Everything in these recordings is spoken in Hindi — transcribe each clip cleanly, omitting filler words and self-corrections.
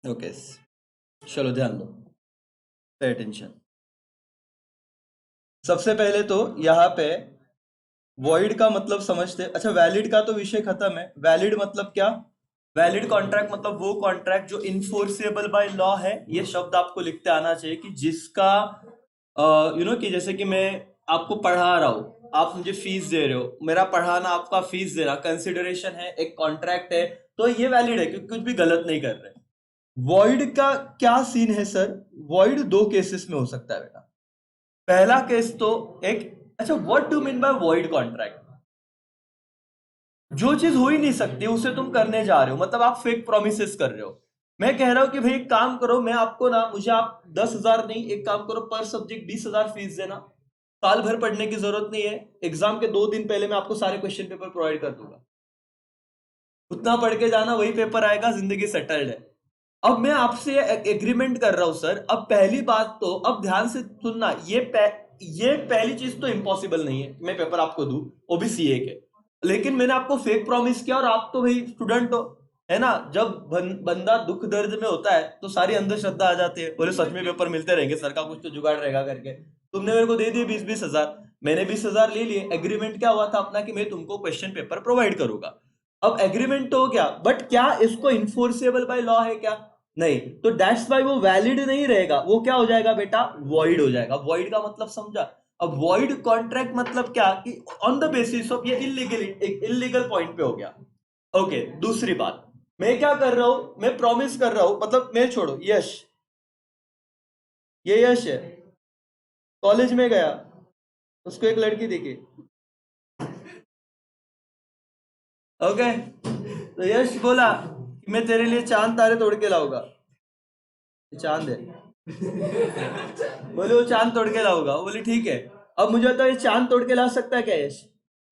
ओके, चलो ध्यान दो, पे अटेंशन। सबसे पहले तो यहाँ पे वॉइड का मतलब समझते। अच्छा, वैलिड का तो विषय खत्म है। वैलिड मतलब क्या? वैलिड कॉन्ट्रैक्ट मतलब वो कॉन्ट्रैक्ट जो इन्फोर्सेबल बाय लॉ है। ये शब्द आपको लिखते आना चाहिए कि जिसका कि जैसे कि मैं आपको पढ़ा रहा हूँ, आप मुझे फीस दे रहे हो, मेरा पढ़ाना आपका फीस देना कंसिडरेशन है, एक कॉन्ट्रैक्ट है, तो ये वैलिड है क्योंकि कुछ भी गलत नहीं कर रहे। वॉइड का क्या सीन है सर? वॉइड दो केसेस में हो सकता है बेटा। पहला केस तो एक, अच्छा what do mean by void contract? जो चीज हो ही नहीं सकती उसे तुम करने जा रहे हो, मतलब आप फेक प्रोमिसेस कर रहे हो। मैं कह रहा हूं कि भाई एक काम करो, मैं आपको ना, मुझे आप 10,000 नहीं, एक काम करो पर सब्जेक्ट 20,000 फीस देना, साल भर पढ़ने की जरूरत नहीं है, एग्जाम के 2 दिन पहले मैं आपको सारे क्वेश्चन पेपर प्रोवाइड कर दूंगा, उतना पढ़ के जाना, वही पेपर आएगा, जिंदगी सेटल्ड है। अब मैं आपसे एग्रीमेंट कर रहा हूं सर। अब पहली बात तो, अब ध्यान से सुनना, ये पहली चीज तो इम्पॉसिबल नहीं है मैं पेपर आपको दूं, वो भी सीए के। लेकिन मैंने आपको फेक प्रॉमिस किया और आप तो भाई स्टूडेंट हो, है ना? जब बंदा दुख दर्द में होता है तो सारी अंधश्रद्धा आ जाती है, बोले सच में पेपर मिलते रहेंगे, सर का कुछ तो जुगाड़ रहेगा करके। तुमने मेरे को दे दिए 20-20 हजार, मैंने 20,000 ले लिए। एग्रीमेंट क्या हुआ था अपना कि मैं तुमको क्वेश्चन पेपर प्रोवाइड करूंगा। अब एग्रीमेंट तो हो गया, बट क्या इसको इन्फोर्सेबल बाय लॉ है क्या? नहीं। तो दैट्स वाई वो वैलिड नहीं रहेगा, वो क्या हो जाएगा बेटा? वॉइड हो जाएगा। वॉइड का मतलब समझा? अब वॉइड कॉन्ट्रैक्ट मतलब क्या कि ऑन द बेसिस ऑफ, ये इलीगल, एक इलीगल पॉइंट पे हो गया। ओके, दूसरी बात, मैं क्या कर रहा हूं, मैं प्रॉमिस कर रहा हूं, मतलब मैं छोड़ो, यश, ये यश है, कॉलेज में गया, उसको एक लड़की दिखी, ओके, तो यश बोला कि मैं तेरे लिए चांद तारे तोड़ के लाऊंगा। ये चांद है, बोले वो चांद तोड़ के लाऊंगा, वो बोली ठीक है। अब मुझे बताओ, ये चांद तोड़ के ला सकता है क्या यश?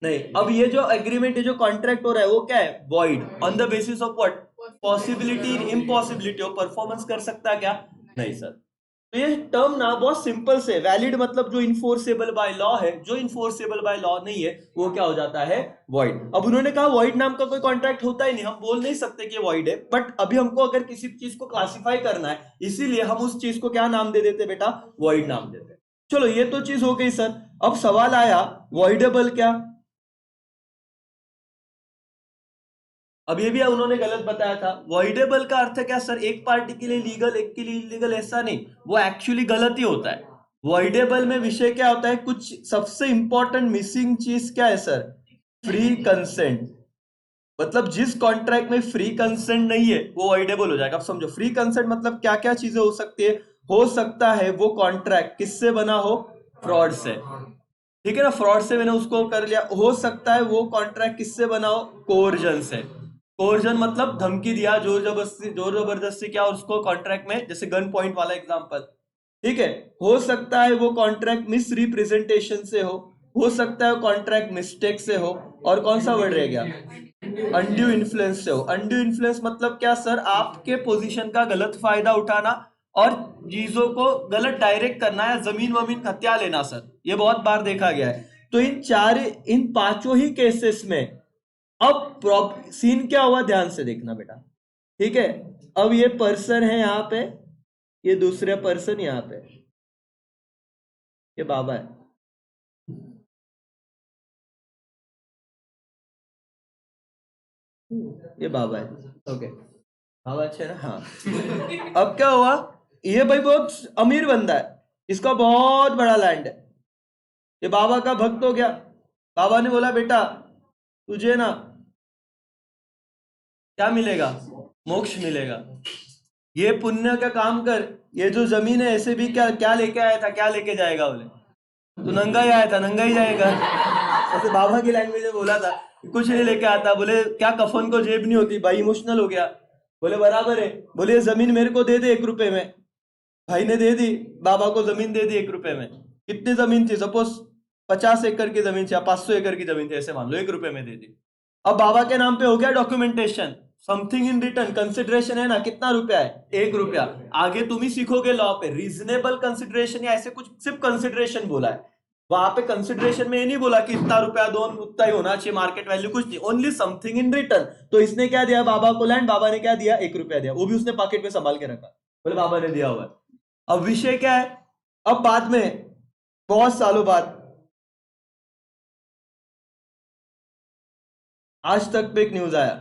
नहीं। अब ये जो एग्रीमेंट, ये जो कॉन्ट्रैक्ट हो रहा है वो क्या है? Void. On the basis of what? Possibility, impossibility of performance कर सकता है क्या? नहीं सर। तो ये टर्म ना बहुत सिंपल से, वैलिड मतलब जो इन्फोर्सेबल बाय लॉ है, जो इन्फोर्सेबल बाय लॉ नहीं है वो क्या हो जाता है? वॉइड। अब उन्होंने कहा वॉइड नाम का कोई कॉन्ट्रैक्ट होता ही नहीं, हम बोल नहीं सकते कि वॉइड है, बट अभी हमको अगर किसी चीज को क्लासिफाई करना है, इसीलिए हम उस चीज को क्या नाम दे देते बेटा? वॉइड नाम देते। चलो ये तो चीज हो गई सर। अब सवाल आया, वॉइडेबल क्या? अब ये भी उन्होंने गलत बताया था। वॉइडेबल का अर्थ है क्या सर? एक पार्टी के लिए लीगल, एक के लिए इलीगल, ऐसा नहीं, वो एक्चुअली गलत ही होता है। वॉइडेबल में विषय क्या होता है, कुछ सबसे इंपॉर्टेंट मिसिंग चीज क्या है सर? Free consent. मतलब जिस कॉन्ट्रैक्ट में फ्री कंसेंट नहीं है वो वॉइडेबल हो जाएगा। अब समझो, फ्री कंसेंट मतलब क्या क्या चीजें हो सकती है? हो सकता है वो कॉन्ट्रैक्ट किससे बना हो? फ्रॉड से। ठीक है ना, फ्रॉड से मैंने उसको कर लिया। हो सकता है वो कॉन्ट्रैक्ट किससे बना हो? कोर्जन से। कोर्जन मतलब धमकी दिया, जोर जबरदस्ती, जोर जबरदस्ती क्या उसको कॉन्ट्रैक्ट में, जैसे गन पॉइंट वाला एग्जांपल। ठीक है। हो सकता है वो कॉन्ट्रैक्ट मिस रिप्रेजेंटेशन से हो सकता है वो कॉन्ट्रैक्ट मिस्टेक से हो, और कौन सा वर्ड रह गया? अनड्यू इन्फ्लुएंस से हो। अनड्यू इन्फ्लुएंस मतलब क्या सर? आपके पोजीशन का गलत फायदा उठाना और चीजों को गलत डायरेक्ट करना, या जमीन वमीन हत्या लेना सर, ये बहुत बार देखा गया है। तो इन पांचों ही केसेस में, अब सीन क्या हुआ ध्यान से देखना बेटा। ठीक है। अब ये पर्सन है यहाँ पे, ये दूसरे पर्सन यहाँ पे, ये बाबा है, ये बाबा है। ओके, बाबा अच्छा है ना? हाँ। अब क्या हुआ, ये भाई बहुत अमीर बंदा है, इसका बहुत बड़ा लैंड है, ये बाबा का भक्त हो गया। बाबा ने बोला बेटा तुझे ना क्या मिलेगा? मोक्ष मिलेगा। ये पुण्य का काम कर, ये जो जमीन है ऐसे भी क्या क्या लेके आया था, क्या लेके जाएगा? बोले तो नंगा ही आया था, नंगा ही जाएगा। ऐसे बाबा की लैंग्वेज में बोला था, कुछ नहीं लेके आता। बोले क्या कफन को जेब नहीं होती? भाई इमोशनल हो गया। बोले बराबर है। बोले ये जमीन मेरे को दे दे 1 रुपए में। भाई ने दे दी, बाबा को जमीन दे दी 1 रुपए में। कितनी जमीन थी? सपोज 50 एकड़ की जमीन थी या 500 एकड़ की जमीन थी, ऐसे मान लो, 1 रुपए में दे दी। अब बाबा के नाम पे हो गया documentation, something in return, consideration है ना, कितना रुपया है? 1 रुपया। आगे तुम ही सीखोगे लॉ पे, रीजनेबल कंसिडरेशन या ऐसे कुछ, सिर्फ कंसिडरेशन बोला है। वहां पे कंसिडरेशन में ये नहीं बोला कि इतना रुपया दो, उतना ही होना चाहिए मार्केट वैल्यू, कुछ नहीं, ओनली समथिंग इन रिटर्न। तो इसने क्या दिया बाबा को लैंड, बाबा ने क्या दिया, 1 रुपया दिया, वो भी उसने पॉकेट में संभाल के रखा, बोले बाबा ने दिया हुआ है। अब विषय क्या है, अब बाद में बहुत सालों बाद आज तक पे एक न्यूज आया,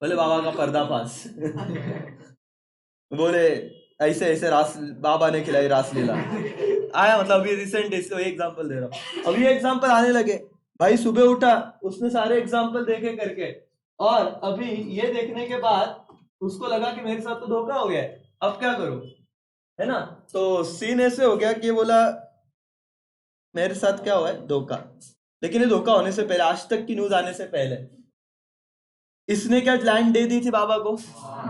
बोले बाबा का पर्दाफाश बोले ऐसे ऐसे रास बाबा ने खिलाई रासलीला आया, मतलब अभी रिसेंट इसको एग्जांपल दे रहा हूँ, अभी एग्जांपल आने लगे। भाई सुबह उठा, उसने सारे एग्जांपल देखे करके, और अभी ये देखने के बाद उसको लगा कि मेरे साथ तो धोखा हो गया है, अब क्या करूं, है ना। तो सीन ऐसे हो गया कि बोला मेरे साथ क्या हुआ है, धोखा। लेकिन ये धोखा होने से पहले, आज तक की न्यूज आने से पहले, इसने क्या लैंड दे दी थी बाबा को,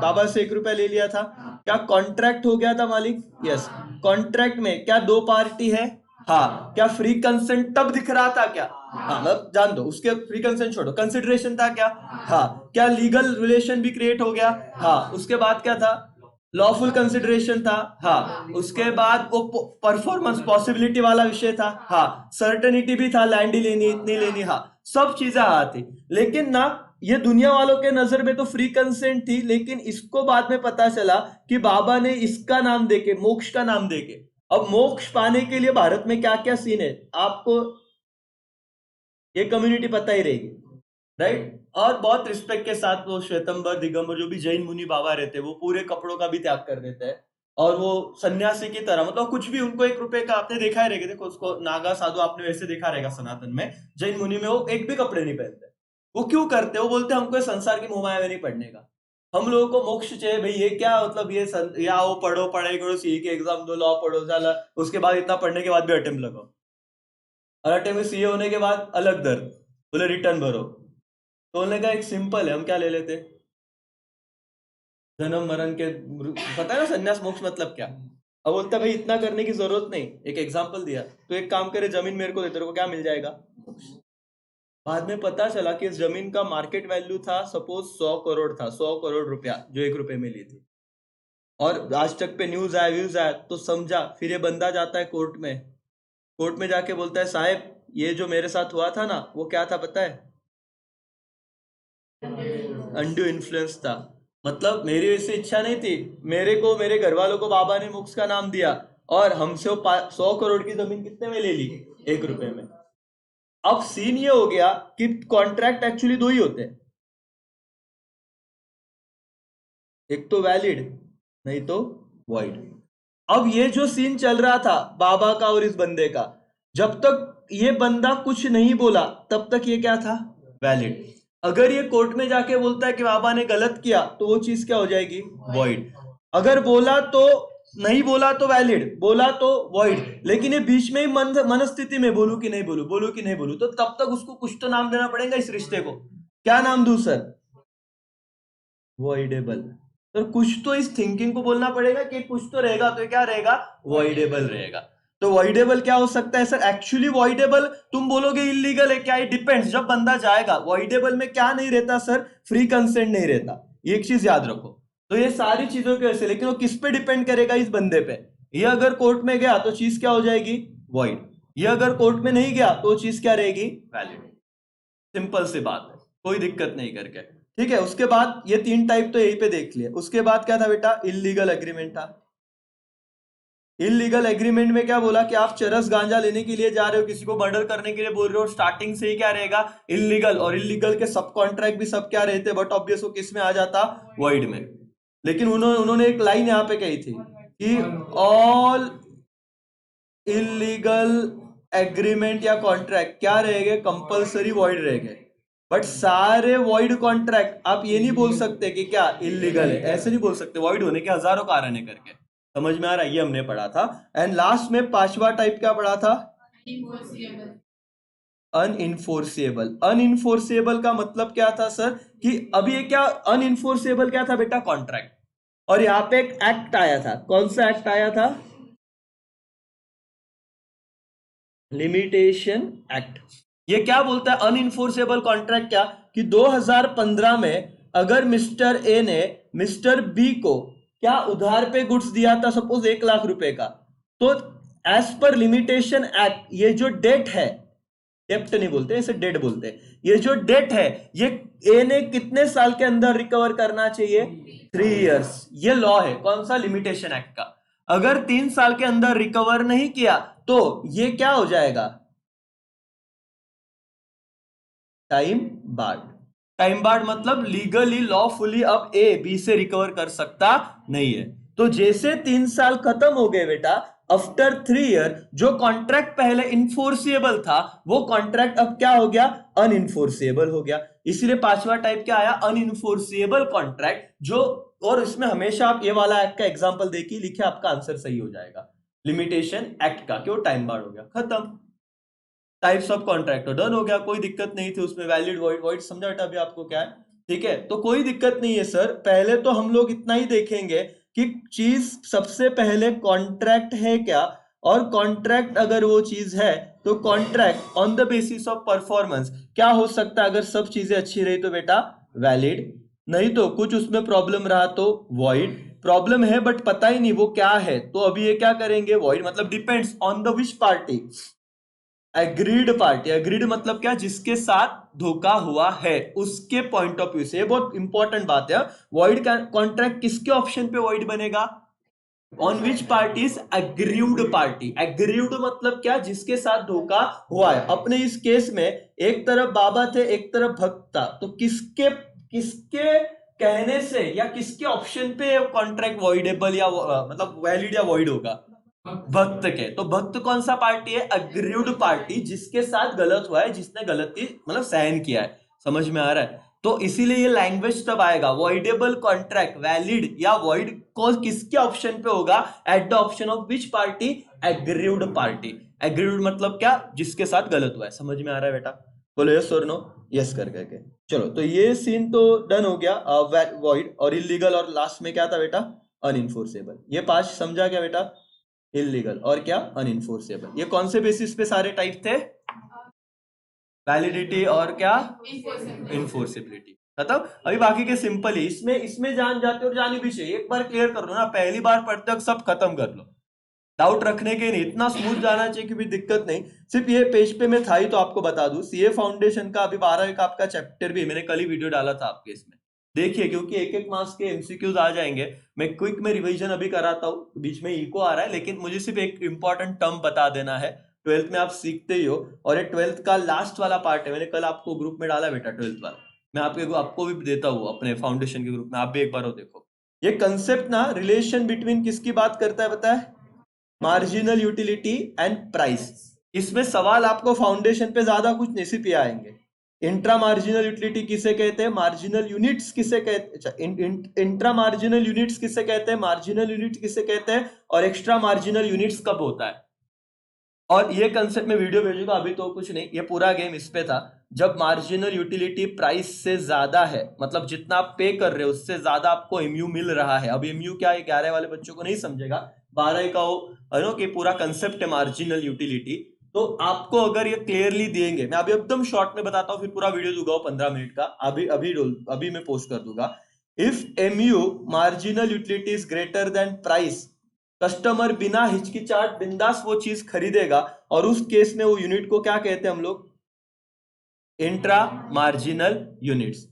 बाबा से 1 रुपया ले लिया था, क्या कॉन्ट्रैक्ट हो गया था मालिक, यस। कॉन्ट्रैक्ट में क्या दो पार्टी है, हाँ। क्या फ्री कंसेंट तब दिख रहा था क्या, हाँ, मतलब जान दो उसके फ्री कंसेंट छोड़ो, कंसिडरेशन था क्या, हाँ। क्या लीगल रिलेशन भी क्रिएट हो गया, हाँ। उसके बाद क्या था, लॉफुल कंसिडरेशन था, हाँ। उसके बाद वो परफॉर्मेंस पॉसिबिलिटी वाला विषय था, हाँ। सर्टेनिटी भी था, लैंड ही लेनी इतनी लेनी, हाँ। सब चीजें आती, लेकिन ना ये दुनिया वालों के नजर में तो फ्री कंसेंट थी, लेकिन इसको बाद में पता चला कि बाबा ने इसका नाम देके, मोक्ष का नाम देके, अब मोक्ष पाने के लिए भारत में क्या क्या सीन है आपको ये कम्युनिटी पता ही रहेगी, राइट। और बहुत रिस्पेक्ट के साथ वो श्वेतंबर दिगंबर जो भी जैन मुनि बाबा रहते हैं, वो पूरे कपड़ों का भी त्याग कर देते हैं, और वो सन्यासी की तरह, मतलब कुछ भी उनको 1 रुपए का, आपने देखा ही रहेगा, देखो उसको नागा साधु आपने वैसे देखा रहेगा सनातन में, जैन मुनि में वो एक भी कपड़े नहीं पहनते। वो क्यों करते हैं, वो बोलते हैं हमको इस संसार की मोहमाया में नहीं पढ़ने का, हम लोगों को मोक्ष चाहिए भाई, ये क्या मतलब ये या वो पढ़ो, पढ़ाई करो, सी के एग्जाम दो, लॉ पढ़ो, जाला उसके बाद इतना पढ़ने के बाद भी अटेम्प्ट लगाओ, और अटेम्प्ट सीए होने के बाद अलग दर्द, बोले रिटर्न भरो। तो बोलने का एक सिंपल है, हम क्या ले लेते, जन्म मरण के, पता है ना संन्यास मोक्ष मतलब क्या। अब बोलता भाई इतना करने की जरूरत नहीं, एक एग्जांपल दिया, तो एक काम करे, जमीन मेरे को दे, तेरे को क्या मिल जाएगा। बाद में पता चला कि इस जमीन का मार्केट वैल्यू था सपोज 100 करोड़ था, 100 करोड़ रुपया जो 1 रुपए में ली थी, और आज तक पे न्यूज आया, व्यूज आया, तो समझा। फिर ये बंदा जाता है कोर्ट में, कोर्ट में जाके बोलता है साहब ये जो मेरे साथ हुआ था ना, वो क्या था पता है, अंडू इन्फ्लुएंस था। मतलब मेरी वैसे इच्छा नहीं थी, मेरे को मेरे घर वालों को बाबा ने मोक्ष का नाम दिया, और हमसे वो 100 करोड़ की जमीन कितने में ले ली, 1 रुपए में। अब सीन ये हो गया कि कॉन्ट्रैक्ट एक्चुअली दो ही होते हैं, एक तो वैलिड, नहीं तो वॉइड। अब ये जो सीन चल रहा था बाबा का और इस बंदे का, जब तक ये बंदा कुछ नहीं बोला तब तक ये क्या था, वैलिड। अगर ये कोर्ट में जाके बोलता है कि बाबा ने गलत किया, तो वो चीज क्या हो जाएगी, वॉइड। अगर बोला तो, नहीं बोला तो वैलिड, बोला तो वॉइड। लेकिन ये बीच में ही मनस्थिति में बोलू कि नहीं बोलू, बोलू कि नहीं बोलू, तो तब तक उसको कुछ तो नाम देना पड़ेगा इस रिश्ते को। क्या नाम दूं सर, वॉइडेबल। तो कुछ तो इस थिंकिंग को बोलना पड़ेगा कि कुछ तो रहेगा, तो क्या रहेगा, वॉइडेबल रहेगा। तो वॉइडेबल क्या हो सकता है सर, एक्चुअली वॉइडेबल तुम बोलोगे इलीगल है क्या, ये डिपेंड्स, जब बंदा जाएगा। वॉइडेबल में क्या नहीं रहता सर, फ्री कंसेंट नहीं रहता, ये एक चीज याद रखो। तो ये सारी चीजों की वजह से, लेकिन वो किस पे डिपेंड करेगा, इस बंदे पे। ये अगर कोर्ट में गया तो चीज क्या हो जाएगी, वॉइड। ये अगर कोर्ट में नहीं गया तो चीज क्या रहेगी, वैलिड। सिंपल सी बात है, कोई दिक्कत नहीं करके, ठीक है। उसके बाद ये 3 टाइप तो यहीं पे देख लिए। उसके बाद क्या था बेटा, इलीगल एग्रीमेंट था। इलीगल एग्रीमेंट में क्या बोला कि आप चरस गांजा लेने के लिए जा रहे हो, किसी को मर्डर करने के लिए बोल रहे हो, स्टार्टिंग से ही क्या रहेगा, इलीगल। और इलीगल के सब कॉन्ट्रैक्ट भी सब क्या रहते, बट ऑब्वियस वो किस में आ जाता, वॉइड में। लेकिन उन्होंने एक लाइन यहां पे कही थी कि ऑल इलीगल एग्रीमेंट या कॉन्ट्रैक्ट क्या रहेंगे, कंपलसरी वॉइड रहेंगे। बट सारे वॉइड कॉन्ट्रैक्ट आप ये नहीं बोल सकते कि क्या इलीगल है, ऐसे नहीं बोल सकते, वॉइड होने के हजारों कारण है करके। समझ में आ रहा है, ये हमने पढ़ा था। एंड लास्ट में 5वां टाइप क्या पढ़ा था, अनइनफोर्सेबल। अनइनफोर्सेबल का मतलब क्या था सर, कि अभी ये क्या, अनइनफोर्सेबल क्या था बेटा, कॉन्ट्रैक्ट। और यहां पे एक एक्ट आया था, कौन सा एक्ट आया था, लिमिटेशन एक्ट। ये क्या बोलता है, अनइनफोर्सेबल कॉन्ट्रैक्ट क्या, कि 2015 में अगर मिस्टर ए ने मिस्टर बी को क्या उधार पे गुड्स दिया था, सपोज 1 लाख रुपए का, तो एज पर लिमिटेशन एक्ट, ये जो डेट है, डेप्ट नहीं बोलते इसे, डेट बोलते हैं, ये जो डेट है ये ए ने कितने साल के अंदर रिकवर करना चाहिए? 3 इयर्स। ये लॉ है कौन सा? लिमिटेशन एक्ट का। अगर 3 साल के अंदर रिकवर नहीं किया तो ये क्या हो जाएगा? Time barred. टाइम बार्ड मतलब लीगली लॉफुली अब ए बी से रिकवर कर सकता नहीं है। तो जैसे 3 साल खत्म हो गए बेटा, आफ्टर 3 ईयर जो कॉन्ट्रैक्ट पहले इनफोर्सिएबल था वो कॉन्ट्रैक्ट अब क्या हो गया? अनइनफोर्सिएबल हो गया। इसीलिए पांचवा टाइप क्या आया? अनइनफोर्सिएबल कॉन्ट्रैक्ट। जो, और इसमें हमेशा आप ये वाला एक्ट का एग्जांपल देखिए, लिखे, आपका आंसर सही हो जाएगा। लिमिटेशन एक्ट का क्यों? टाइम बार्ड हो गया, खत्म। टाइप्स ऑफ कॉन्ट्रैक्ट डन हो गया, कोई दिक्कत नहीं थी उसमें। वैलिड वॉइड, वॉइड समझा बेटा अभी आपको क्या है? ठीक है, तो कोई दिक्कत नहीं है सर। पहले तो हम लोग इतना ही देखेंगे कि चीज सबसे पहले कॉन्ट्रैक्ट है क्या, और कॉन्ट्रैक्ट अगर वो चीज है तो contract on the basis of performance क्या हो सकता है? अगर सब चीजें अच्छी रही तो बेटा वैलिड, नहीं तो कुछ उसमें प्रॉब्लम रहा तो वॉइड। प्रॉब्लम है बट पता ही नहीं वो क्या है, तो अभी ये क्या करेंगे? वॉइड मतलब depends on the which party, agreed party. Agreed मतलब क्या? जिसके साथ धोखा हुआ है उसके पॉइंट ऑफ व्यू से। ये बहुत इंपॉर्टेंट बात है। वॉइड कॉन्ट्रैक्ट किसके ऑप्शन पे वॉइड बनेगा? On which party? Is aggrieved party. Aggrieved मतलब क्या? जिसके साथ धोखा हुआ है। अपने इस केस में एक तरफ बाबा थे एक तरफ भक्त था, तो किसके किसके कहने से या किसके ऑप्शन पे कॉन्ट्रैक्ट वॉइडेबल या मतलब वैलिड या वॉइड होगा? भक्त के। तो भक्त कौन सा पार्टी है? अग्रीव्ड पार्टी, जिसके साथ गलत हुआ है, जिसने गलती मतलब सहन किया है। समझ में आ रहा है? तो इसीलिए ये लैंग्वेज तब आएगा, वॉइडेबल कॉन्ट्रैक्ट वैलिड या वॉइड को किसके ऑप्शन पे होगा? At the option of which party? Aggrieved party. Aggrieved मतलब क्या? जिसके साथ गलत हुआ है। समझ में आ रहा है बेटा? बोलो यस और नो। यस कर करके चलो। तो ये सीन तो डन हो गया, वॉइड और इलीगल, और लास्ट में क्या था बेटा? अनइनफोर्सेबल। ये पांच समझा क्या बेटा? इलीगल और क्या? अनइनफोर्सेबल। ये कौन से बेसिस पे सारे टाइप थे? वैलिडिटी और क्या? इनफोर्सिबिलिटी। खत्म। अभी बाकी के सिंपल ही, इसमें इसमें जान जाते और जानी भी चाहिए। एक बार क्लियर कर लो ना, पहली बार पढ़ते वक्त सब खत्म कर लो, डाउट रखने के नहीं। इतना स्मूथ जाना चाहिए कि भी दिक्कत नहीं। सिर्फ ये पेज पे मैं था ही तो आपको बता दूं, सीए फाउंडेशन का अभी 12 का आपका चैप्टर भी मैंने कल ही वीडियो डाला था आपके इसमें, देखिए, क्योंकि एक एक मार्क्स के एमसीक्यूज आ जाएंगे। मैं क्विक में रिवीजन अभी कराता हूँ, बीच में इको आ रहा है, लेकिन मुझे सिर्फ एक इंपॉर्टेंट टर्म बता देना है। 12th में आप सीखते ही हो, और ये 12th का लास्ट वाला पार्ट है। मैंने कल आपको ग्रुप में डाला बेटा 12th वाला, मैं आपको भी देता हूँ अपने फाउंडेशन के ग्रुप में, आप भी एक बार हो देखो। ये कंसेप्ट ना रिलेशन बिटवीन किसकी बात करता है पता है? Marginal utility and price. इसमें सवाल आपको फाउंडेशन पे ज्यादा कुछ नहीं, सिर्फ ये आएंगे। इंट्रा मार्जिनल यूटिलिटी किसे कहते हैं? मार्जिनल यूनिट्स किसे कहते? अच्छा, इंट्रा मार्जिनल यूनिट्स किसे कहते हैं? मार्जिनल यूनिट किसे कहते हैं? और एक्स्ट्रा मार्जिनल यूनिट्स कब होता है? और ये कंसेप्ट में वीडियो भेजूंगा, अभी तो कुछ नहीं, ये पूरा गेम इस पे था। जब मार्जिनल यूटिलिटी प्राइस से ज्यादा है, मतलब जितना आप पे कर रहे हो उससे ज्यादा आपको एमयू मिल रहा है। अब एमयू क्या है 11 वाले बच्चों को नहीं समझेगा, 12 का हो, कि पूरा कंसेप्ट है मार्जिनल यूटिलिटी। तो आपको अगर ये क्लियरली देंगे, मैं अभी एकदम शॉर्ट में बताता हूँ, फिर पूरा वीडियो दूंगा 15 मिनट का, अभी अभी अभी मैं पोस्ट कर दूंगा। If MU marginal utility is greater than price, customer बिना हिचकिचाहट बिंदास वो चीज खरीदेगा, और उस केस में वो यूनिट को क्या कहते हैं हम लोग? Intra marginal units.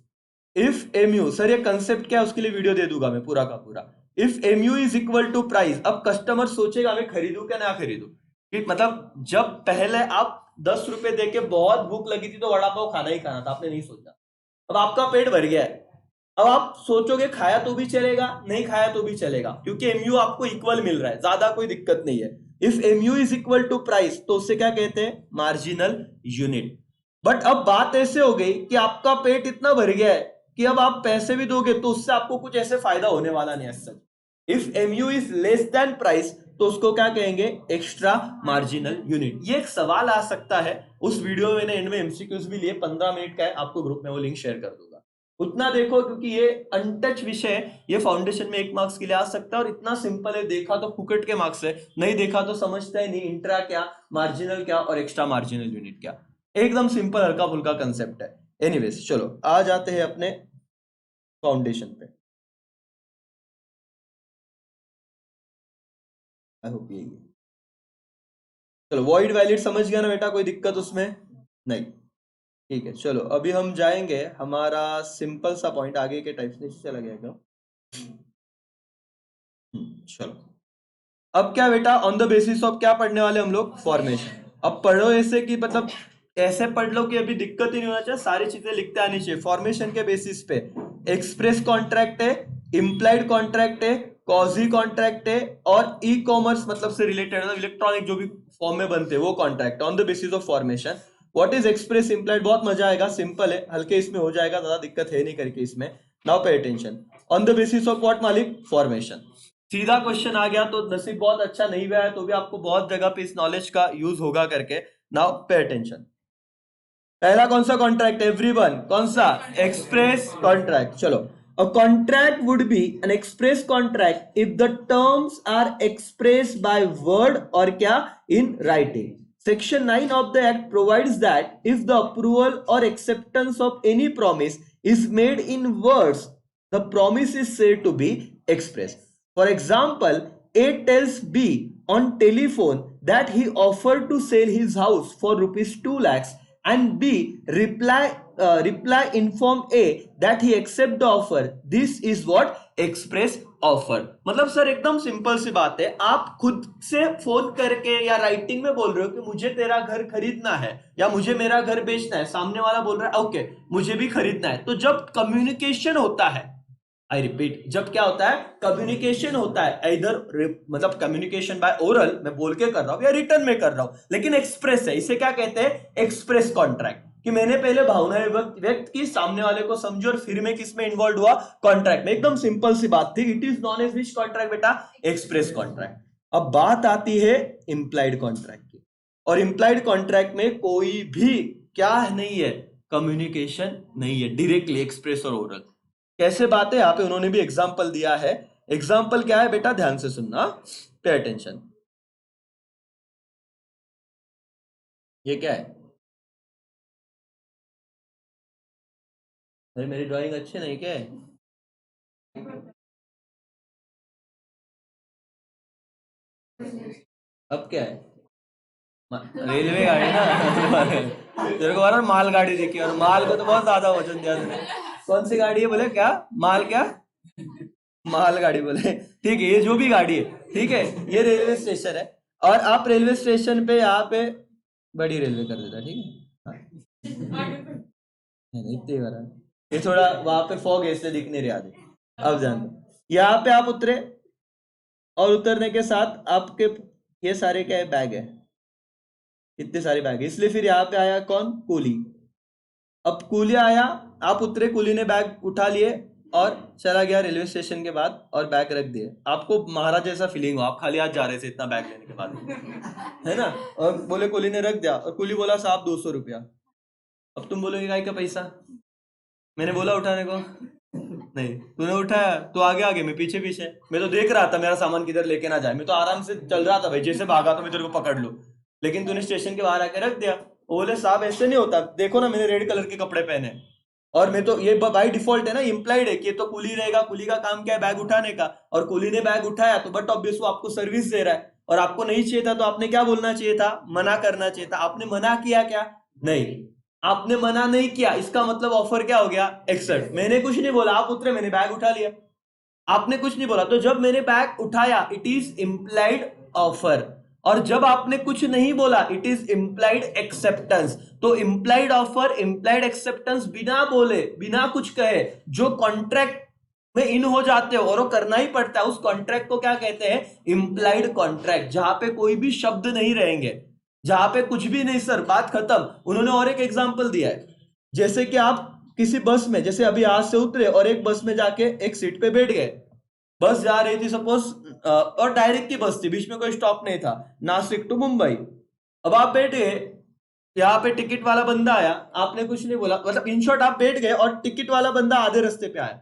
If MU, sir ये कंसेप्ट क्या है उसके लिए वीडियो दे दूंगा मैं पूरा का पूरा। If MU is equal to price, अब कस्टमर सोचेगा मैं खरीदू क्या ना खरीदू, कि मतलब जब पहले आप 10 रुपए देके बहुत भूख लगी थी तो वड़ा पाव खाना ही खाना था, आपने नहीं सोचा। अब आपका पेट भर गया है, अब आप सोचोगे खाया तो भी चलेगा नहीं खाया तो भी चलेगा, क्योंकि एमयू आपको इक्वल मिल रहा है, ज्यादा कोई दिक्कत नहीं है। If MU is equal to price तो उससे क्या कहते हैं? Marginal unit. बट अब बात ऐसे हो गई कि आपका पेट इतना भर गया है कि अब आप पैसे भी दोगे तो उससे आपको कुछ ऐसे फायदा होने वाला नहीं है सच। If MU is less than price तो उसको क्या कहेंगे? Extra marginal unit. ये एक सवाल आ सकता है, उस वीडियो में मैंने एंड में एमसीक्यूज भी लिए, 15 मिनट का है, आपको ग्रुप में वो लिंक शेयर कर दूंगा। उतना देखो, क्योंकि ये अनटच विषय है, ये फाउंडेशन में 1 मार्क्स के लिए आ सकता है, और इतना सिंपल है, देखा तो फुकट के मार्क्स है, नहीं देखा तो समझता ही नहीं इंट्रा क्या, मार्जिनल क्या और एक्स्ट्रा मार्जिनल यूनिट क्या। एकदम सिंपल हल्का फुल्का कंसेप्ट है। एनीवेज चलो आ जाते हैं अपने फाउंडेशन पे। आई होप यही है। चलो वॉइड वैलिड समझ गया ना बेटा, कोई दिक्कत उसमें नहीं? ठीक है, चलो अभी हम जाएंगे हमारा सिंपल सा पॉइंट, आगे के टाइप से चला गया क्या? चलो अब क्या बेटा, ऑन द बेसिस ऑफ क्या पढ़ने वाले हम लोग? फॉर्मेशन। अब पढ़ो ऐसे कि मतलब ऐसे पढ़ लो कि अभी दिक्कत ही नहीं होना चाहिए, सारी चीजें लिखते आनी चाहिए। फॉर्मेशन के बेसिस पे एक्सप्रेस कॉन्ट्रैक्ट है, इम्प्लाइड कॉन्ट्रैक्ट है, कॉजी कॉन्ट्रैक्ट है, और ई कॉमर्स मतलब से रिलेटेड इलेक्ट्रॉनिक जो भी फॉर्म में बनते हैं वो contract on the basis of formation. What is express implied? बहुत मजा आएगा, सिंपल है, हल्के इसमें हो जाएगा, ज्यादा दिक्कत है नहीं करके इसमें। Now pay attention, on the basis of what मालिक? फॉर्मेशन। सीधा क्वेश्चन आ गया तो नसीब बहुत अच्छा, नहीं हुआ है तो भी आपको बहुत जगह पे इस नॉलेज का यूज होगा करके। Now pay attention. पहला कौन सा कॉन्ट्रैक्ट? एवरीवन, कौन सा? Express contract. चलो, a contract would be an express contract if the terms are express by word और क्या? In writing. Section 9 of the Act provides that if the approval or acceptance of any promise is made in words, the promise is said to be express. For example, A tells B on telephone that he offered to sell his house for rupees 2 lakhs, and B reply inform A that he accept the offer. This is what? Express offer. मतलब सर एकदम सिंपल सी बात है, आप खुद से फोन करके या राइटिंग में बोल रहे हो कि मुझे तेरा घर खरीदना है या मुझे मेरा घर बेचना है, सामने वाला बोल रहा है ओके मुझे भी खरीदना है। तो जब कम्युनिकेशन होता है, आई रिपीट, जब क्या होता है? कम्युनिकेशन होता है, इधर मतलब कम्युनिकेशन बाय ओरल मैं बोल के कर रहा हूं या रिटर्न में कर रहा हूं, लेकिन एक्सप्रेस है, इसे क्या कहते हैं? Express contract. कि मैंने पहले भावनाएं व्यक्त की, सामने वाले को समझो, और फिर मैं किस में इन्वॉल्व हुआ? कॉन्ट्रैक्ट में। एकदम सिंपल सी बात थी। It is known as which contract बेटा? Express contract. अब बात आती है इंप्लाइड कॉन्ट्रैक्ट की, और इंप्लाइड कॉन्ट्रैक्ट में कोई भी क्या नहीं है? कम्युनिकेशन नहीं है, डायरेक्टली एक्सप्रेस और ओरल। कैसे बात है? यहाँ पे उन्होंने भी एग्जाम्पल दिया है। एग्जाम्पल क्या है बेटा? ध्यान से सुनना, पे अटेंशन। ये क्या है? अरे मेरी ड्राइंग अच्छी नहीं क्या है? अब क्या है? रेलवे गाड़ी ना तेरे को बार माल गाड़ी देखी, और माल को तो बहुत ज्यादा वजन दिया तुमने। कौन सी गाड़ी है बोले? क्या माल? क्या माल गाड़ी बोले? ठीक है, ये जो भी गाड़ी है, ठीक है, ये रेलवे स्टेशन है, और आप रेलवे स्टेशन पे यहाँ पे बड़ी रेलवे कर देता, ठीक है? हाँ। नहीं इतने बड़ा, ये थोड़ा वहां पे फॉग है इसलिए दिख नहीं रहा आगे। अब जान दो, यहाँ पे आप उतरे, और उतरने के साथ आपके ये सारे क्या है? बैग है, इतने सारे बैग है, इसलिए फिर यहाँ पे आया कौन? कूली। अब कूली आया, आप उतरे, कूली ने बैग उठा लिए और चला गया रेलवे स्टेशन के बाद, और बैग रख दिए। आपको महाराज जैसा फीलिंग हो, आप खाली हाथ जा रहे थे इतना बैग लेने के बाद, है ना? और बोले कूली ने रख दिया, और कूली बोला साहब 200 रुपया। अब तुम बोलोगे काय का पैसा? मैंने बोला उठाने को? नहीं, तूने उठाया तो आगे आगे, मैं पीछे पीछे। मैं तो देख रहा था मेरा सामान किधर लेके ना जाए, मैं तो आराम से चल रहा था भाई, जैसे भागा तो मैं तेरे को पकड़ लूं, लेकिन तूने स्टेशन के बाहर आके रख दिया। वो बोले साहब ऐसे नहीं होता, देखो ना मैंने रेड कलर के कपड़े पहने, और मैं तो ये बाई डिफॉल्ट है ना, इम्प्लाइड है कि ये तो कुली रहेगा, कुली का काम क्या है? बैग उठाने का। और कुली ने बैग उठाया तो बट ऑब्वियस वो आपको सर्विस दे रहा है, और आपको नहीं चाहिए था तो आपने क्या बोलना चाहिए था? मना करना चाहिए था। आपने मना किया क्या? नहीं, आपने मना नहीं किया, इसका मतलब ऑफर क्या हो गया? एक्सेप्ट। मैंने कुछ नहीं बोला, आप उतरे, मैंने बैग उठा लिया, आपने कुछ नहीं बोला, तो जब मैंने बैग उठाया इट इज इम्प्लाइड ऑफर, और जब आपने कुछ नहीं बोला इट इज इम्प्लाइड एक्सेप्टेंस। तो इम्प्लाइड ऑफर, इम्प्लाइड एक्सेप्टेंस, बिना बोले बिना कुछ कहे जो कॉन्ट्रैक्ट में इन हो जाते हो और वो करना ही पड़ता है, उस कॉन्ट्रैक्ट को क्या कहते हैं? Implied contract. जहां पे कोई भी शब्द नहीं रहेंगे, जहां पे कुछ भी नहीं, सर बात खत्म। उन्होंने और एक एग्जांपल दिया है, जैसे कि आप किसी बस में, जैसे अभी आज से उतरे और एक बस में जाके एक सीट पे बैठ गए, बस जा रही थी सपोज, और डायरेक्ट की बस थी, बीच में कोई स्टॉप नहीं था, नासिक टू मुंबई। अब आप बैठ गए, यहाँ पे टिकट वाला बंदा आया, आपने कुछ नहीं बोला, मतलब इन शॉर्ट आप बैठ गए और टिकट वाला बंदा आधे रास्ते पे आया,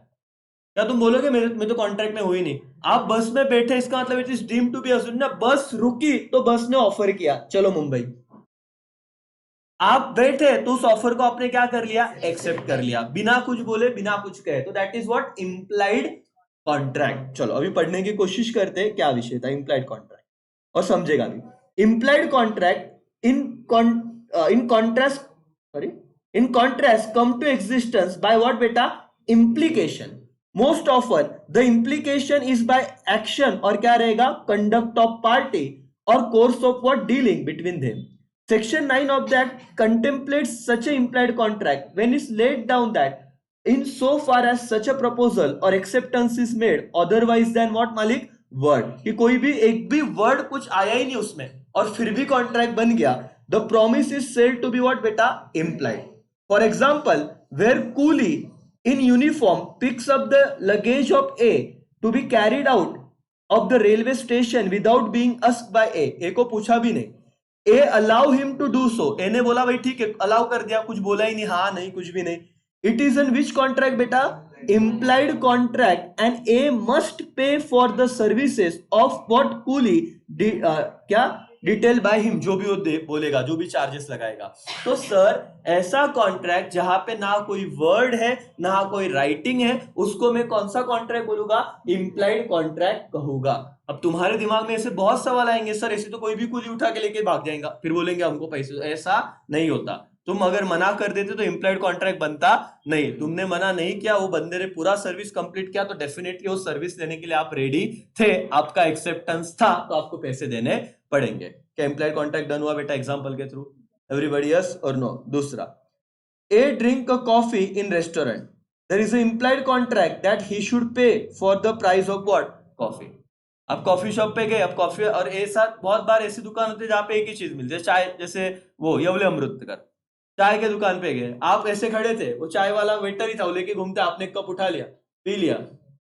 क्या तुम बोलोगे मेरे में तो कॉन्ट्रैक्ट में हुई नहीं? आप बस में बैठे, इसका मतलब it is deemed to be assumed ना, बस रुकी तो बस ने ऑफर किया चलो मुंबई, आप बैठे तो उस ऑफर को आपने क्या कर लिया? एक्सेप्ट कर लिया, बिना कुछ बोले बिना कुछ कहे। तो that is what? Implied contract. चलो अभी पढ़ने की कोशिश करते हैं क्या विषय था इंप्लाइड कॉन्ट्रैक्ट, और समझेगा भी। Implied contract in contrast come to existence by what beta? Implication. Most often the implication is by action or क्या रहेगा? Conduct of party or course of what dealing between them. Section 9 of the Act contemplates such an implied contract when it's laid down that in so far as such a proposal or acceptance is made otherwise than what मालिक वर्ड, कि कोई भी एक भी वर्ड कुछ आया ही नहीं उसमें और फिर भी कॉन्ट्रैक्ट बन गया, the promise is said to be what बेटा? Implied. For example, where coolie in uniform picks up the luggage of A to be carried out of the railway station without being asked by A को पूछा भी नहीं, A allow him to do so, A ने बोला भाई ठीक है अलाउ कर दिया, कुछ बोला ही नहीं, हाँ नहीं कुछ भी नहीं. It is an which contract बेटा? Implied contract, and A must pay for the services of what coolie क्या डिटेल बाय हिम, जो भी वो बोलेगा, जो भी चार्जेस लगाएगा. तो सर ऐसा कॉन्ट्रैक्ट जहां पे ना कोई वर्ड है ना कोई राइटिंग है, उसको मैं कौन सा कॉन्ट्रैक्ट बोलूंगा? इम्प्लाइड कॉन्ट्रैक्ट कहूंगा. अब तुम्हारे दिमाग में ऐसे बहुत सवाल आएंगे, सर ऐसे तो कोई भी कूली उठा के लेके भाग जाएगा, फिर बोलेंगे हमको पैसे. ऐसा नहीं होता. तुम अगर मना कर देते तो इम्प्लाइड कॉन्ट्रैक्ट बनता नहीं. तुमने मना नहीं किया, वो बंदे ने पूरा सर्विस कंप्लीट किया, तो डेफिनेटली वो सर्विस लेने के लिए आप रेडी थे, आपका एक्सेप्टेंस था, तो आपको पैसे देने पड़ेंगे. क्या इम्प्लाइड कॉन्ट्रैक्ट डन हुआ बेटा एग्जांपल के थ्रू? एवरीबॉडी यस और नो. दूसरा, A drink a coffee in restaurant, there is a implied contract that he should pay for the price of what? Coffee. अब कॉफी शॉप पे गए, अब कॉफी और ए साथ बहुत बार ऐसी दुकान होती है जहां पे एक ही चीज मिलती है, चाय. जैसे वो यवले अमृत का चाय के दुकान पे गए, आप ऐसे खड़े थे, वो चाय वाला वेटर ही था, वो लेके घूमते, आपने एक कप उठा लिया, पी लिया,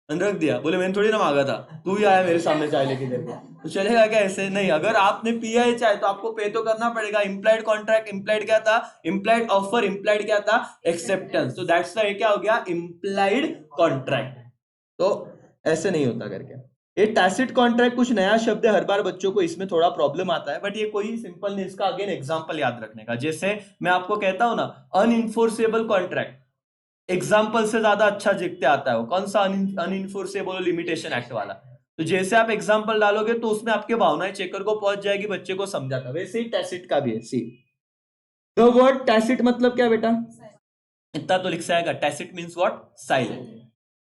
रख दिया, बोले मैंने थोड़ी ना मांगा था, तू ही आया मेरे सामने चाय लेके दे, तो चलेगा क्या? ऐसे नहीं. अगर आपने पिया है चाय तो आपको पे तो करना पड़ेगा. इम्प्लाइड कॉन्ट्रैक्ट, इम्प्लाइड क्या था? इम्प्लाइड ऑफर, इम्प्लाइड क्या था? एक्सेप्टेंस. तो दैट्स व्हाई क्या हो गया? Implied contract. तो ऐसे नहीं होता करके. ये टैसिट कॉन्ट्रैक्ट कुछ नया शब्द है, हर बार बच्चों को इसमें थोड़ा प्रॉब्लम आता है, बट ये कोई सिंपल नहीं. इसका अगेन एग्जांपल याद रखने का. जैसे मैं आपको कहता हूं ना अनइन्फोर्सेबल कॉन्ट्रैक्ट, एग्जांपल से ज्यादा अच्छा दिखते आता है वो. कौन सा? अनइन्फोर्सेबल लिमिटेशन एक्ट वाला. तो जैसे आप एग्जांपल डालोगे तो उसमें आपके भावनाएं चेकर को पहुंच जाएगी, बच्चे को समझाता. वैसे ही टैसिट का भी है. सी द वर्ड टैसिट मतलब क्या बेटा? इतना तो लिख जाएगा. Tacit means what? Silent.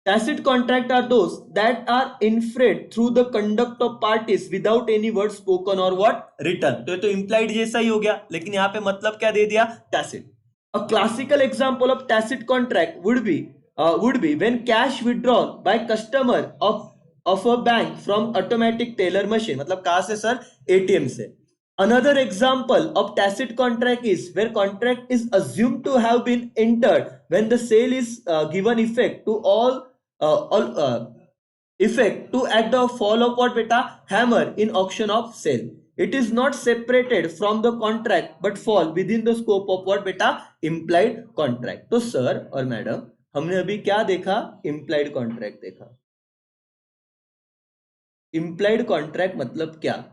Tacit contract are those that are inferred through the conduct of parties without any word spoken or what? Written. तो ये तो implied जैसा ही हो गया, लेकिन यहाँ पे मतलब क्या दे दिया? Tacit. A classical example of tacit contract would be when cash withdrawn by customer of a bank from automatic teller machine. मतलब कहाँ से सर? ATM से. Another example of tacit contract is where contract is assumed to have been entered when the sale is given effect to all effect to at the fall of what beta? Hammer in auction of sale. It is not separated from the contract but fall within the scope of what beta? Implied contract. तो सर और मैडम हमने अभी क्या देखा? Implied contract देखा. Implied contract मतलब क्या?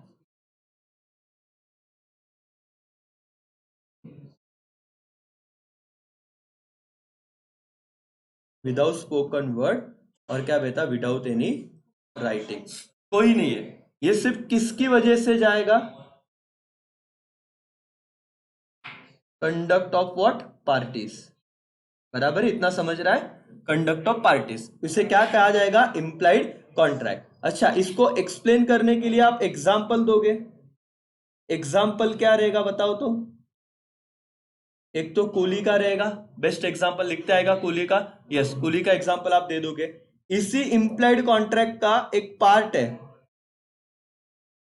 विदाउट स्पोकन वर्ड और क्या बेटा? Without any writing. कोई नहीं है. ये सिर्फ किसकी वजह से जाएगा? Conduct of what? पार्टीज. बराबर, इतना समझ रहा है? Conduct of parties. इसे क्या कहा जाएगा? Implied contract. अच्छा, इसको एक्सप्लेन करने के लिए आप एग्जाम्पल दोगे. एग्जाम्पल क्या रहेगा बताओ तो? एक तो कूली का रहेगा, बेस्ट एग्जांपल लिखते आएगा कूली का. यस, कूली का एग्जांपल आप दे दोगे. इसी इंप्लाइड कॉन्ट्रैक्ट का एक पार्ट है.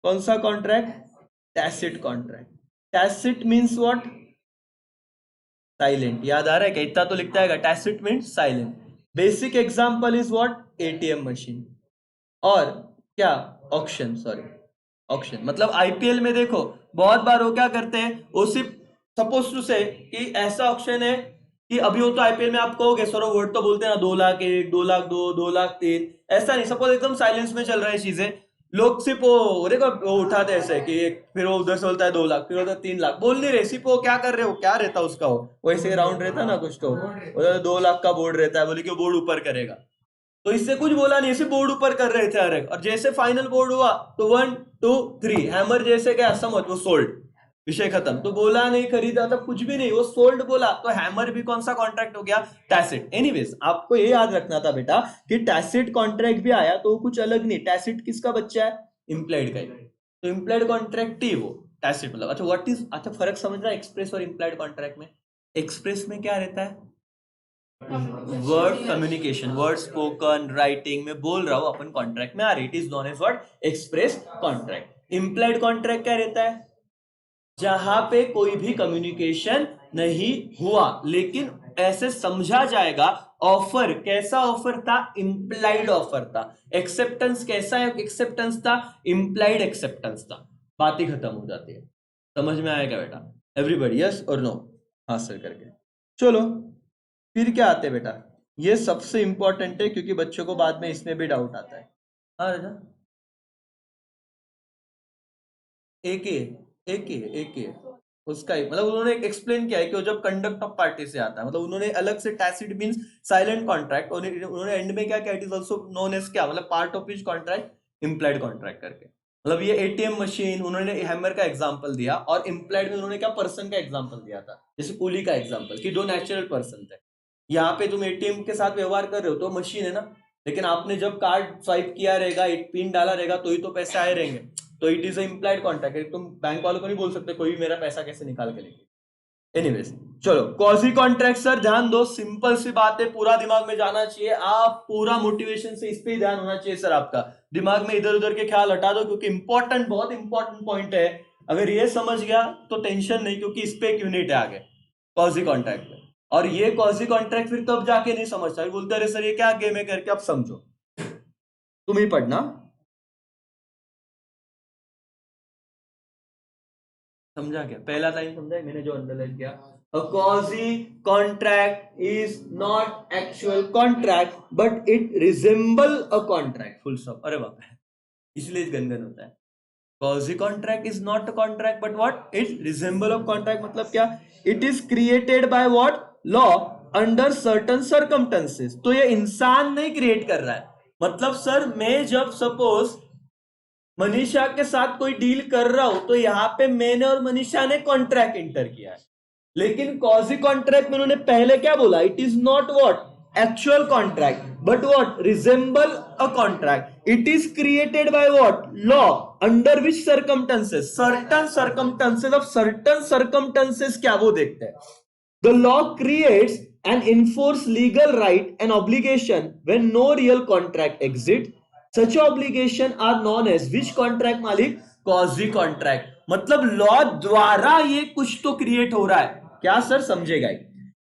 कौन सा contract? Tacit contract. Tacit means what? Silent. याद आ रहा है क्या? इतना तो लिखता है. Tacit means silent. Basic example is what? ATM machine. और क्या? ऑक्शन. सॉरी, ऑक्शन मतलब आईपीएल में देखो बहुत बार वो क्या करते हैं, वो सिर्फ सपोज टू से कि ऐसा ऑप्शन है कि अभी हो तो आईपीएल में आप कहोगे सर वर्ड तो बोलते हैं ना 2 लाख 1, 2 लाख 2, 2 लाख 3. ऐसा नहीं. सपोज एकदम साइलेंस में चल रहा है चीजें, लोग सिर्फ वो उठाते ऐसे कि फिर वो उधर से बोलता है 2 लाख, फिर होता है 3 लाख. बोल नहीं रहे, सिर्फ वो क्या कर रहे हो, क्या रहता उसका वो वैसे राउंड रहता है ना कुछ, तो 2 लाख का बोर्ड रहता है, बोले कि बोर्ड ऊपर करेगा. तो इससे कुछ बोला नहीं, इसे बोर्ड ऊपर कर रहे थे हर एक, और जैसे फाइनल बोर्ड हुआ तो 1 2 3 हैमर जैसे क्या समझ, वो सोल्ड, विषय खत्म। तो बोला नहीं, खरीदा था, कुछ भी नहीं, वो सोल्ड बोला, तो हैमर भी कौन सा कॉन्ट्रैक्ट हो गया, टैसिट। एनीवेज आपको ये याद रखना था बेटा कि टैसिट कॉन्ट्रैक्ट भी आया तो कुछ अलग नहीं, टैसिट किसका बच्चा है, इंप्लाइड का ही, तो इंप्लाइड कॉन्ट्रैक्ट ही वो टैसिट मतलब। अच्छा व्हाट इज, अच्छा फर्क समझ रहा है एक्सप्रेस और इंप्लाइड कॉन्ट्रैक्ट में? एक्सप्रेस में क्या रहता है, word communication, word spoken writing में बोल रहा हूं अपन, कॉन्ट्रैक्ट में आ रही, it is known as what, express contract. Implied contract क्या रहता है, जहां पे कोई भी कम्युनिकेशन नहीं हुआ लेकिन ऐसे समझा जाएगा, ऑफर कैसा ऑफर था, इंप्लाइड ऑफर था, एक्सेप्टेंस कैसा एक्सेप्टेंस था, इंप्लाइड एक्सेप्टेंस था, बात ही खत्म हो जाती है। समझ में आएगा बेटा, एवरीबॉडी यस और नो, हाँ सर करके। चलो फिर क्या आते बेटा, ये सबसे इंपॉर्टेंट है क्योंकि बच्चों को बाद में इसमें भी डाउट आता है। हाँ राजा, एक ही है उसका ही, मतलब उन्होंने एक्सप्लेन किया है कि वो जब कंडक्ट ऑफ पार्टी से आता है, मतलब उन्होंने अलग से टैसिट मींस साइलेंट कॉन्ट्रैक्ट, उन्होंने एंड में क्या किया, it is also known as क्या, मतलब part of which contract, implied contract करके। मतलब ये एटीएम मशीन उन्होंने हैमर का एग्जांपल दिया, और इम्प्लाइड में उन्होंने क्या पर्सन का एग्जांपल दिया था, जैसे कूली का एग्जांपल कि दो नेचुरल पर्सन थे। यहाँ पे तुम एटीएम के साथ व्यवहार कर रहे हो तो मशीन है ना, लेकिन आपने जब कार्ड स्वाइप किया रहेगा, एक पिन डाला रहेगा तो ही तो पैसे आए रहेंगे, तो इट इज इम्प्लाइड कॉन्ट्रैक्ट। तुम बैंक वालों को नहीं बोल सकते कोई भी मेरा पैसा कैसे निकाल के लेंगे। एनीवेज चलो, क्वाजी कॉन्ट्रैक्ट सर ध्यान दो, सिंपल सी बात है, पूरा दिमाग में जाना चाहिए, आप पूरा मोटिवेशन से इस पे ही ध्यान होना चाहिए सर, आपका दिमाग में इधर उधर के ख्याल हटा दो, क्योंकि इंपॉर्टेंट, बहुत इंपॉर्टेंट पॉइंट है। अगर ये समझ गया तो टेंशन नहीं, क्योंकि इस पे एक यूनिट है आगे क्वाजी कॉन्ट्रैक्ट में, और ये क्वाजी कॉन्ट्रैक्ट फिर तब जाके नहीं समझता, बोलते अरे सर ये क्या गेम है करके, आप समझो, तुम ही पढ़ना। समझा क्या, पहला लाइन समझा मैंने जो अंडरलाइन किया, a quasi contract is not actual contract but it resemble a contract, full stop। अरे बाप रे, इसलिए गनगन होता है, quasi contract is not a contract but what it resemble a contract, मतलब क्या, it is created by what law under certain circumstances। तो ये इंसान नहीं क्रिएट कर रहा है, मतलब सर मैं जब सपोज मनीषा के साथ कोई डील कर रहा हूं तो यहां पे मैंने और मनीषा ने कॉन्ट्रैक्ट इंटर किया है, लेकिन कॉजी कॉन्ट्रैक्ट में उन्होंने पहले क्या बोला, it is not what actual contract but what resemble a contract, it is created by what law under which circumstances, certain circumstances, of certain circumstances क्या वो देखते हैं। The law creates and enforce legal right and obligation when no real contract exists, such obligation are known as which contract मालिक, quasi contract। मतलब लॉ द्वारा ये कुछ तो क्रिएट हो रहा है, क्या सर समझेगा,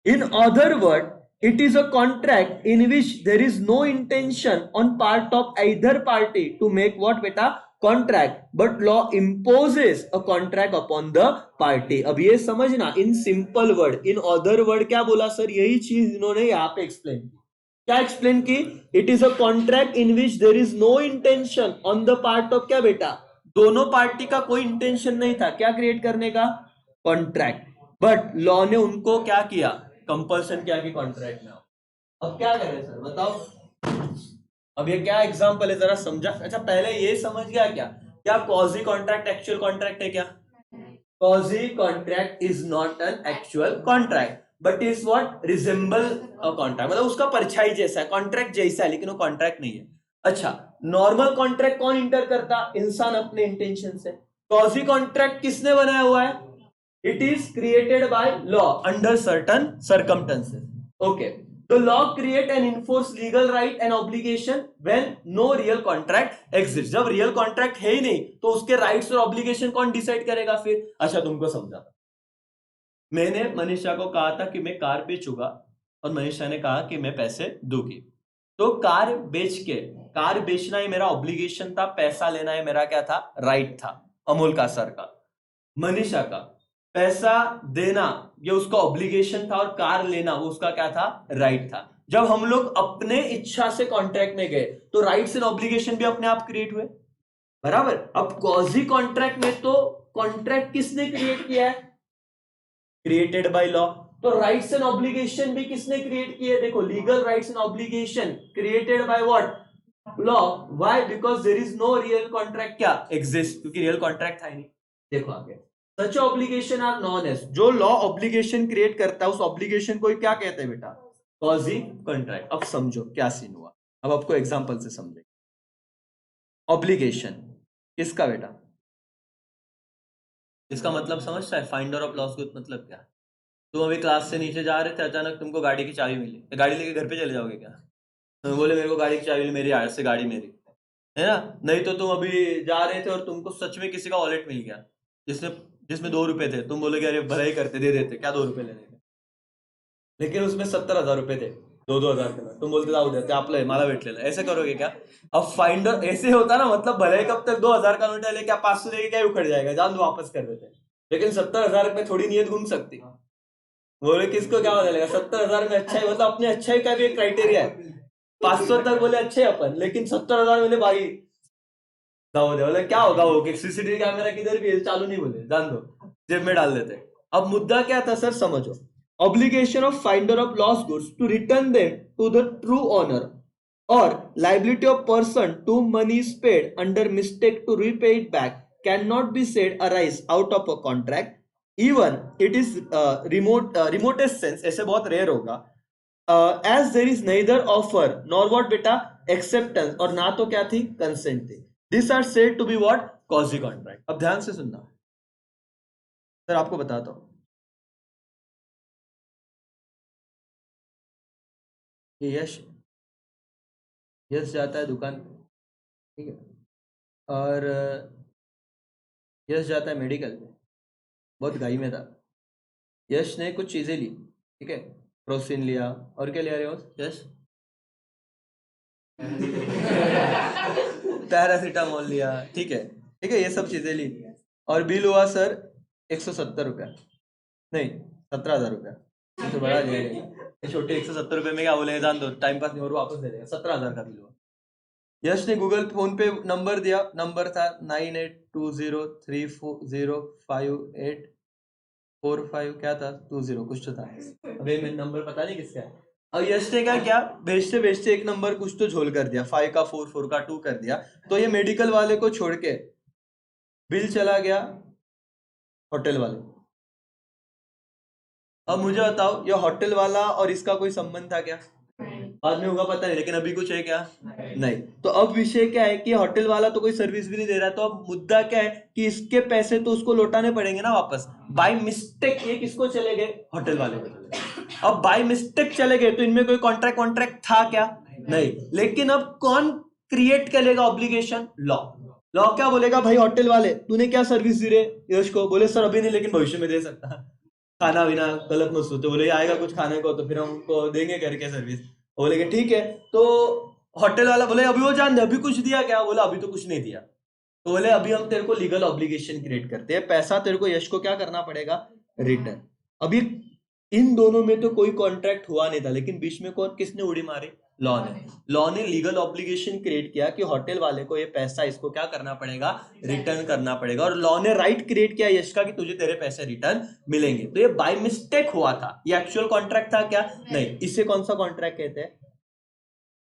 in other word it is a contract in which there is no intention on part of either party to make what beta contract, but law imposes a contract upon the party। अब ये समझना, in simple word, in other word क्या बोला सर, यही चीज इन्होंने यहाँ पे एक्सप्लेन की, क्या एक्सप्लेन की, it is a contract in which there is no intention on the part of क्या बेटा, दोनों पार्टी का कोई इंटेंशन नहीं था क्या क्रिएट करने का, कॉन्ट्रैक्ट, बट लॉ ने उनको क्या किया, कंपल्सन किया कि कॉन्ट्रैक्ट में आओ। अब क्या करें सर बताओ, अब ये क्या एग्जांपल है जरा समझा। अच्छा पहले ये समझ गया क्या, क्या कॉजी कॉन्ट्रैक्ट एक्चुअल कॉन्ट्रैक्ट है क्या, quasi contract is not an actual contract but is what resemble a contract, मतलब उसका परछाई जैसा है, कॉन्ट्रैक्ट जैसा है लेकिन वो कॉन्ट्रैक्ट नहीं है। अच्छा नॉर्मल कॉन्ट्रैक्ट कौन इंटर करता, इंसान अपने इंटेंशन से, कॉजी कॉन्ट्रैक्ट किसने बनाया हुआ है, it is created by law under certain circumstances. Okay, the law create and enforce legal right and obligation when no real contract exists। जब रियल कॉन्ट्रैक्ट है ही नहीं तो उसके राइट्स और ऑब्लिगेशन कौन डिसाइड करेगा फिर। अच्छा तुमको समझा, मैंने मनीषा को कहा था कि मैं कार बेचूंगा और मनीषा ने कहा कि मैं पैसे दूंगी, तो कार बेच के, कार बेचना ही मेरा ऑब्लिगेशन था, पैसा लेना है मेरा क्या था, राइट था, अमूल का सर का, मनीषा का पैसा देना ये उसका ऑब्लिगेशन था, और कार लेना वो उसका क्या था, राइट था। जब हम लोग अपने इच्छा से कॉन्ट्रैक्ट में गए तो राइट्स एंड ऑब्लिगेशन भी अपने आप क्रिएट हुए, बराबर। अब क्वाजी कॉन्ट्रैक्ट में तो कॉन्ट्रैक्ट किसने क्रिएट किया है, क्रिएटेड बाय लॉ, तो राइट्स एंड ऑब्लिगेशन भी किसने क्रिएट किए? देखो, legal rights and obligation created by what? Law. Why? Because there is no real contract क्या एग्जिस्ट, क्योंकि रियल कॉन्ट्रैक्ट था ही नहीं. देखो आगे, such obligation are known as, जो लॉ ऑब्लिगेशन क्रिएट करता है उस ऑब्लिगेशन को क्या कहते हैं बेटा? Quasi contract. अब समझो क्या सीन हुआ, अब आपको एग्जांपल से समझे. ऑब्लिगेशन किसका बेटा? इसका मतलब समझता है? फाइंडर ऑफ लॉस का मतलब क्या? तुम अभी क्लास से नीचे जा रहे थे, अचानक तुमको गाड़ी की चाबी मिली, तो गाड़ी लेके घर पे चले जाओगे क्या? तुम बोले मेरे को गाड़ी की चाबी, मेरी आज से गाड़ी मेरी है ना. नहीं तो तुम अभी जा रहे थे और तुमको सच में किसी का वॉलेट मिल गया जिसने जिसमें 2 रुपए थे, तुम बोलोगे अरे भलाई करते दे देते, क्या 2 रुपए लेने थे, लेकिन उसमें 70,000 रुपए थे, 2,000 के नोट. तुम बोलते जाऊ दे आपलं मला भेटलेलं, ऐसे करोगे क्या? अब फाइंडर ऐसे होता ना, मतलब भले कब तक 2,000 का नोट है लेके 500 लेके क्या उखड़ जाएगा, जान दो वापस कर देते. लेकिन 70,000 में थोड़ी नीयत घूम सकती. बोले किसको क्या बदलेगा? 70,000 में अच्छाई, मतलब अपने अच्छाई का भी एक क्राइटेरिया है. 500 तक बोले अच्छे अपन, लेकिन 70,000 बोले भाई जाओ दे. बोले क्या होगा वो कि सीसीटीवी कैमरा किधर भी है, चालू नहीं, बोले जान दो, जेब में डाल देते. अब मुद्दा क्या था सर, समझो. Obligation of finder of lost goods to return them to the true owner or liability of person to money is paid under mistake to repay it back cannot be said arise out of a contract, even it is remotest sense, ऐसे बहुत रेयर होगा, as there is neither offer nor what बेटा acceptance, और ना तो क्या थी, consent थी. These are said to be what? Quasi contract. अब ध्यान से सुनना सर, आपको बताता हूं. यश यश जाता है दुकान पे, ठीक है, और यश जाता है मेडिकल पे, बहुत घाई में था. यश ने कुछ चीजें ली, ठीक है, प्रोसिन लिया, और क्या लिया रहे हो यश? पैरासीटामोल लिया, ठीक है, ठीक है, ये सब चीजें ली, और बिल हुआ सर 170 रुपया, नहीं 17,000 रुपया. तो बड़ा ये छोटे 170 रुपये में क्या बोलेंगे, जान दो, टाइम पास नहीं, और वापस दे देगा. 17,000 का बिल हुआ. यश ने गूगल फोन पे नंबर दिया, नंबर था 9820305845 क्या था, 20 कुछ तो था. अभी मैं नंबर पता नहीं किसका है. अब यश ने क्या भेजते भेजते एक नंबर कुछ तो झोल कर दिया, 5 का 4, 4 का 2 कर दिया. तो ये मेडिकल वाले को छोड़ के बिल चला गया होटल वाले. अब मुझे बताओ, ये होटल वाला और इसका कोई संबंध था क्या? बाद में होगा पता नहीं, लेकिन अभी कुछ है क्या? नहीं. तो अब विषय क्या है कि होटल वाला तो कोई सर्विस भी नहीं दे रहा, तो अब मुद्दा क्या है कि इसके पैसे तो उसको लौटाने पड़ेंगे ना वापस. बाय मिस्टेक ये किसको चले गए? होटल वाले को चले गए. अब बाय मिस्टेक चले गए तो इनमें कोई कॉन्ट्रैक्ट था क्या? नहीं. लेकिन अब कौन क्रिएट करेगा ऑब्लिगेशन? लॉ. लॉ क्या बोलेगा, भाई होटल वाले तूने क्या सर्विस दी रे यश को? बोले सर अभी नहीं, लेकिन भविष्य में दे सकता. खाना बिना गलत मत सोचो. बोले आएगा कुछ खाने को तो फिर हम उनको देंगे करके सर्विस. बोले कि ठीक है. तो होटल वाला बोले अभी वो जान दे, अभी कुछ दिया क्या? बोला अभी तो कुछ नहीं दिया. तो बोले अभी हम तेरे को लीगल ऑब्लिगेशन क्रिएट करते हैं, पैसा तेरे को यश को क्या करना पड़ेगा? रिटर्न. अभी इन दोनों में तो कोई कॉन्ट्रैक्ट हुआ नहीं था, लेकिन बीच में कौन किसने उड़ी मारी? लॉ ने. लॉ ने लीगल ऑब्लिगेशन क्रिएट किया कि होटल वाले को ये पैसा इसको क्या करना पड़ेगा? रिटर्न करना पड़ेगा. और लॉ ने राइट क्रिएट किया यश का कि तुझे तेरे पैसे रिटर्न मिलेंगे. तो ये बाय मिस्टेक हुआ था, ये एक्चुअल कॉन्ट्रैक्ट था क्या? नहीं. इसे कौन सा कॉन्ट्रैक्ट कहते हैं?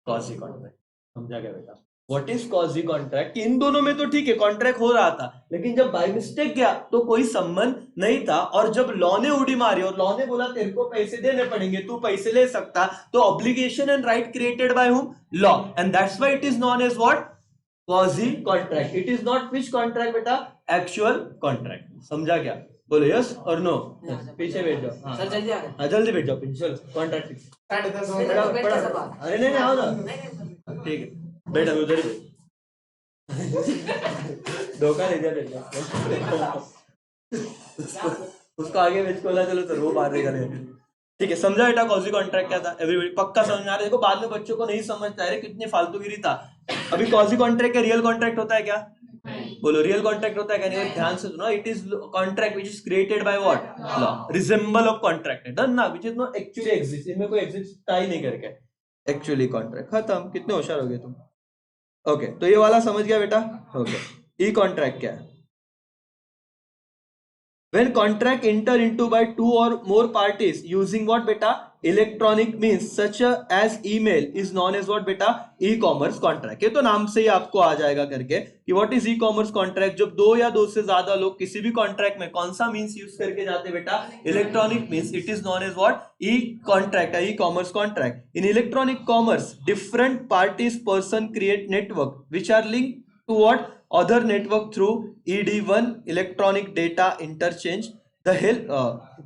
Quasi contract. समझा क्या बेटा? What is quasi contract? इन दोनों में तो ठीक है कॉन्ट्रैक्ट हो रहा था, लेकिन जब बाय मिस्टेक गया तो कोई संबंध नहीं था. और जब लॉ ने उड़ी मारी और लॉ ने बोला तेरे को पैसे देने पड़ेंगे, तू पैसे ले सकता, तो obligation and right created by whom? Law. And that's why it is known as what? Quasi contract. It is not which contract बेटा? Actual contract. समझा क्या? बोलो यस और नो. पीछे बैठ जाओ. सर जल्दी आ गए. जल्दी बैठ जाओ पीछे. चलो कॉन्ट्रैक्ट. अरे नहीं आओ ना. ठीक है बैठा, उधर धोखा दे दिया. उसको आगे बेच बोला चलो तो वो बाहर निकले. ठीक है, समझा बेटा कॉजी कॉन्ट्रैक्ट क्या था? एवरीबॉडी पक्का समझ में आ रहा है? देखो बाद में बच्चों को नहीं समझता है, कितनी फालतूगिरी था. अभी कॉजी कॉन्ट्रैक्ट का रियल कॉन्ट्रैक्ट होता है क्या? बोलो रियल कॉन्ट्रैक्ट होता है क्या? नहीं. ध्यान से सुनो, it is contract which is created by what? Law. Resemble of contract है डन ना, विच इज नॉट एक्चुअली एग्जिस्ट. इनमें कोई एग्जिस्ट ही नहीं करके एक्चुअली कॉन्ट्रैक्ट. खत्म. कितने होशियार हो गए तुम. ओके तो ये वाला समझ गया बेटा? ओके. ई कॉन्ट्रैक्ट क्या है? When contract enter into by two or more parties using what beta electronic means such as email is known as what beta e-commerce contract. ये तो नाम से ही आपको आ जाएगा करके कि what is e-commerce contract. जब दो या दो से ज्यादा लोग किसी भी कॉन्ट्रैक्ट में कौन सा मीन्स यूज करके जाते बेटा electronic means it is known as what e contract e commerce contract. In electronic commerce different parties person create network which are link to what other network through ED1 electronic data interchange.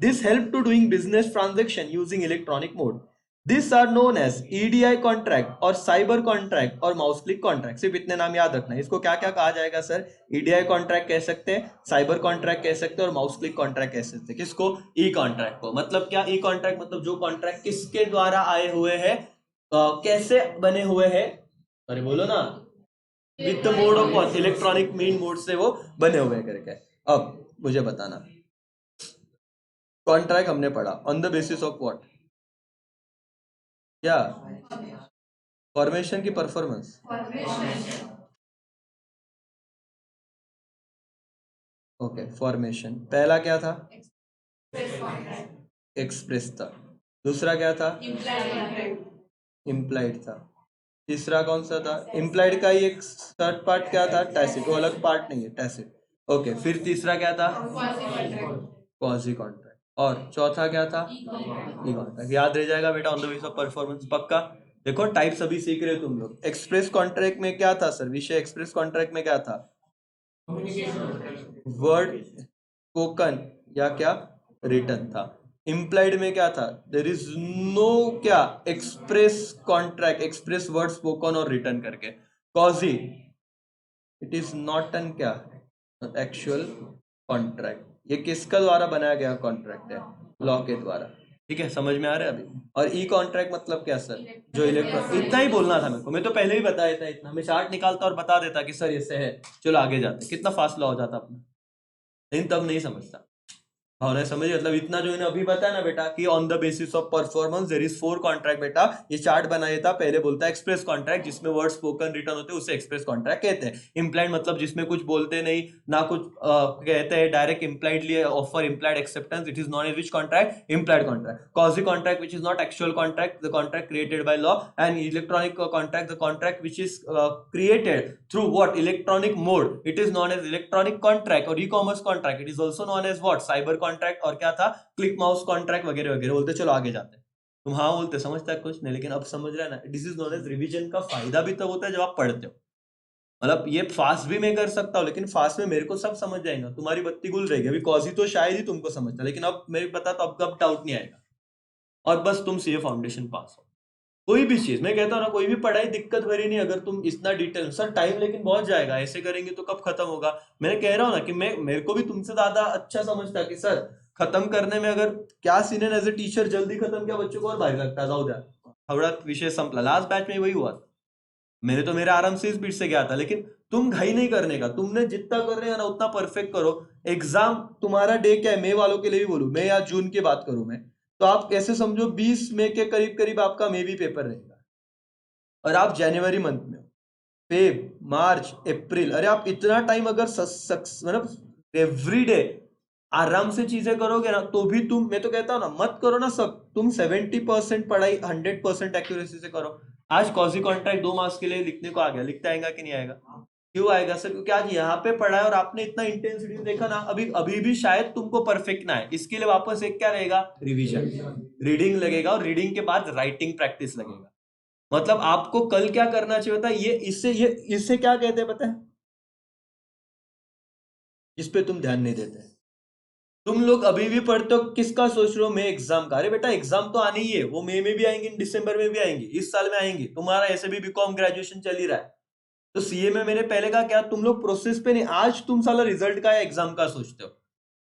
This help to doing business transaction using electronic mode. These are known as EDI contract or cyber contract और mouse click contract. सिर्फ इतने नाम याद रखना है. इसको क्या क्या कहा जाएगा सर? EDI contract कह सकते हैं, cyber contract कह सकते हैं और mouse click contract कह सकते हैं. किसको? E contract को. मतलब क्या E contract मतलब जो contract किसके द्वारा आए हुए हैं, कैसे बने हुए हैं, अरे बोलो ना, with the mode of what electronic mean mode से वो बने हुए करके. अब मुझे बताना कॉन्ट्रैक्ट हमने पढ़ा on the basis of what, क्या फॉर्मेशन की परफॉर्मेंस. ओके फॉर्मेशन पहला क्या था? एक्सप्रेस था. दूसरा क्या था? इम्प्लाइड था. तीसरा कौन सा था? इम्प्लाइड का ही एक थर्ड पार्ट क्या था? टैसिट. वो अलग पार्ट नहीं है, टैसिट. ओके फिर तीसरा क्या था? Quasi contract. और चौथा क्या था? ई कॉन्ट्रैक्ट. याद रह जाएगा बेटा on the basis of performance. पक्का. देखो टाइप सभी सीख रहे हो तुम लोग. एक्सप्रेस कॉन्ट्रैक्ट में क्या था सर विषय? एक्सप्रेस कॉन्ट्रैक्ट में क्या था? वर्ड स्पोकन या क्या रिटर्न था. इम्प्लाइड में क्या था? देर इज नो क्या express contract, express word spoken और रिटर्न करके. कॉजी इट इज नॉट एन क्या एक्चुअल कॉन्ट्रैक्ट. ये किसका द्वारा बनाया गया कॉन्ट्रैक्ट है? लॉ के द्वारा. ठीक है समझ में आ रहा है अभी. और ई कॉन्ट्रैक्ट मतलब क्या सर? जो इलेक्ट्रॉन. इतना ही बोलना था मेरे को. मैं तो पहले ही बताया था इतना. मैं चार्ट निकालता और बता देता कि सर ऐसे है, चलो आगे जाते. कितना फासला हो जाता अपना, लेकिन तब नहीं समझता. और समझ मतलब इतना जो इन्हें अभी बताया ना बेटा कि on the basis of performance there is 4 contract. बेटा ये चार्ट बनाया था पहले. बोलता है एक्सप्रेस कॉन्ट्रैक्ट जिसमें वर्ड स्पोकन रिटर्न होते हैं उसे एक्सप्रेस कॉन्ट्रैक्ट कहते हैं. इम्प्लाइड मतलब जिसमें कुछ बोलते नहीं ना कुछ कहते हैं, direct impliedly offer implied acceptance. It is known as which contract? Implied contract. Quasi contract which is not actual contract, the contract created by law. And electronic contract, the contract which is created through what electronic mode. It is known as electronic contract. और e commerce contract it is also known as what cyber contract. और क्या था? क्लिक माउस कॉन्ट्रैक्ट वगैरह वगैरह. बोलते चलो आगे जाते हैं. तुम हाँ बोलते समझता है कुछ नहीं, लेकिन अब समझ रहा है ना. This is known as revision. का फायदा भी तब होता है जब आप पढ़ते हो. मतलब ये फास्ट भी मैं कर सकता हूँ, लेकिन फास्ट में मेरे को सब समझ जाएगा, तुम्हारी बत्ती गुल रहेगी. अभी कॉजी तो शायद ही तुमको समझता, लेकिन अब मेरे को पता तो अब डाउट नहीं आएगा. और बस तुम सीए फाउंडेशन पास हो. कोई भी चीज मैं कहता हूँ ना, कोई भी पढ़ाई दिक्कत भरी नहीं अगर तुम इतना डिटेल. सर टाइम लेकिन बहुत जाएगा, ऐसे करेंगे तो कब खत्म होगा. मैंने कह रहा हूँ ना कि मेरे को भी तुमसे ज्यादा अच्छा समझता कि सर खत्म करने में अगर क्या सीन है एज ए टीचर, जल्दी खत्म किया बच्चों को और भारी लगता है. जाओ जा थोड़ा विषय संपला. लास्ट बैच में वही हुआ था. मैंने तो मेरे आराम से स्पीड से गया था, लेकिन तुम घाई नहीं करने का. तुमने जितना कर रहे हैं ना उतना परफेक्ट करो. एग्जाम तुम्हारा डे क्या है, मई वालों के लिए भी बोलूं मैं या जून की बात करूं मैं, तो आप कैसे समझो 20 मई के करीब करीब आपका मे भी पेपर रहेगा. और आप जनवरी मंथ में हो, फेब मार्च अप्रैल, अरे आप इतना टाइम अगर मतलब एवरी डे आराम से चीजें करोगे ना तो भी तुम, मैं तो कहता हूँ ना मत करो ना सब, तुम 70% पढ़ाई 100% एक्यूरेसी से करो. आज कॉजी कॉन्ट्रैक्ट 2 मार्क्स के लिए लिखने को आ गया, लिखता आएगा कि नहीं आएगा? क्यों आएगा सर? क्योंकि आज यहाँ पे पढ़ा है और आपने इतना इंटेंसिटी देखा ना. अभी अभी भी शायद तुमको परफेक्ट ना है, इसके लिए वापस एक क्या रहेगा? रिवीजन, रीडिंग लगेगा. और रीडिंग के बाद राइटिंग प्रैक्टिस लगेगा. मतलब आपको कल क्या करना चाहिए होता है, ये इससे क्या कहते हैं पता है? इस पे तुम ध्यान नहीं देते. तुम लोग अभी भी पढ़ते हो किसका सोच रहे हो? मैं एग्जाम का. अरे बेटा एग्जाम तो आने ही है, वो मई में भी आएंगे, दिसंबर में भी आएंगे, इस साल में आएंगे. तुम्हारा ऐसे भी बीकॉम ग्रेजुएशन चल ही रहा है. तो सीए में मैंने पहले कहा क्या तुम लोग प्रोसेस पे नहीं, आज तुम साला रिजल्ट का या एग्जाम का सोचते हो.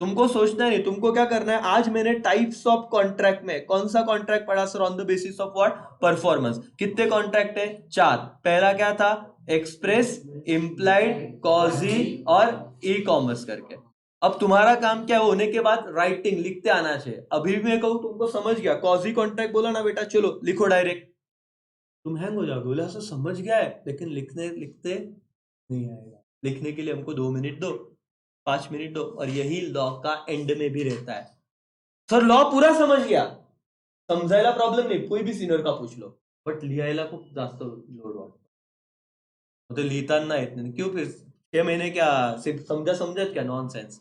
तुमको सोचना नहीं, तुमको क्या करना है. आज मैंने टाइप्स ऑफ कॉन्ट्रैक्ट में कौन सा कॉन्ट्रैक्ट पढ़ा sir? On the basis of what? Performance. कितने कॉन्ट्रैक्ट है? 4. पहला क्या था? एक्सप्रेस, इम्प्लाइड, कॉजी और ई कॉमर्स करके. अब तुम्हारा काम क्या होने के बाद? राइटिंग, लिखते आना चाहिए. अभी भी मैं कहूं तुमको समझ गया, कॉजी कॉन्ट्रैक्ट बोला ना बेटा, चलो लिखो डायरेक्ट. तुम हैंग हो जाओगे, बोला सर समझ गया है, लेकिन लिखते नहीं आएगा. लिखने के लिए हमको 2 मिनट दो, 5 मिनिट दो, और यही लॉ का एंड में भी रहता है. सर लॉ पूरा समझ गया, समजायला प्रॉब्लेम नाही, कोई भी सिनियर का पूछ लो, बट लिहायला खूप जास्त लोड वाटतो, तो लिहिताना येत नाही. क्यों? फिर 6 महीने क्या सिर्फ समझत क्या? नॉनसेंस.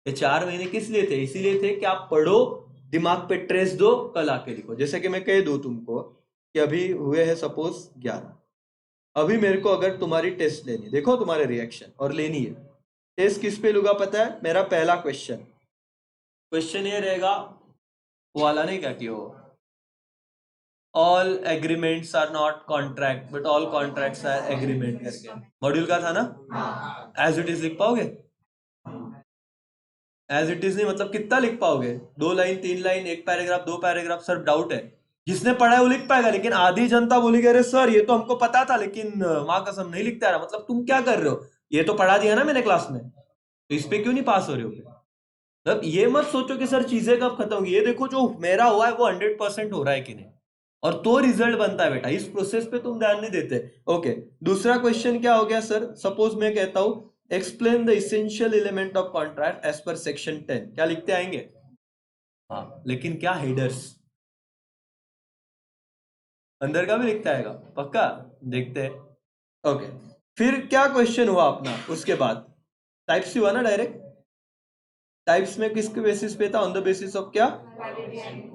ये 4 महीने किस लिए थे? इसीलिए थे कि आप पढ़ो, दिमाग पे ट्रेस दो, कल आके लिखो. जैसे कि मैं कह दूं तुमको कि अभी हुए हैं सपोज 11, अभी मेरे को अगर तुम्हारी टेस्ट लेनी, देखो तुम्हारे रिएक्शन और लेनी है. टेस्ट किस पे लूंगा पता है? मेरा पहला क्वेश्चन ये रहेगा, वो वाला नहीं क्या कि वो all agreements are not contract but all contracts are agreement करके, मॉड्यूल का था ना. एज इट इज लिख पाओगे? एज इट इज नहीं मतलब कितना लिख पाओगे? 2 line, 3 line, 1 paragraph, 2 paragraph? Sir doubt है, जिसने पढ़ा है वो लिख पाएगा, लेकिन आधी जनता बोलेगी अरे सर ये तो हमको पता था लेकिन माँ कसम नहीं लिखता रहा. मतलब तुम क्या कर रहे हो? ये तो पढ़ा दिया ना मैंने क्लास में, तो इस पे क्यों नहीं पास हो रहे हो? मतलब ये मत सोचो कि सर चीजें कब खत्म होगी, ये देखो जो मेरा हुआ है वो 100% हो रहा है कि नहीं, और तो रिजल्ट बनता है बेटा. इस प्रोसेस पे तुम ध्यान नहीं देते. ओके, दूसरा क्वेश्चन क्या हो गया सर? सपोज मैं कहता हूं explain the essential element of contract as per section 10. क्या लिखते आएंगे? हाँ, लेकिन क्या हेडर्स? अंदर का भी लिखता आएगा पक्का? देखते हैं. ओके, फिर क्या क्वेश्चन हुआ अपना उसके बाद? टाइप्स हुआ ना डायरेक्ट. टाइप्स में किसके बेसिस पे था? ऑन द बेसिस ऑफ क्या?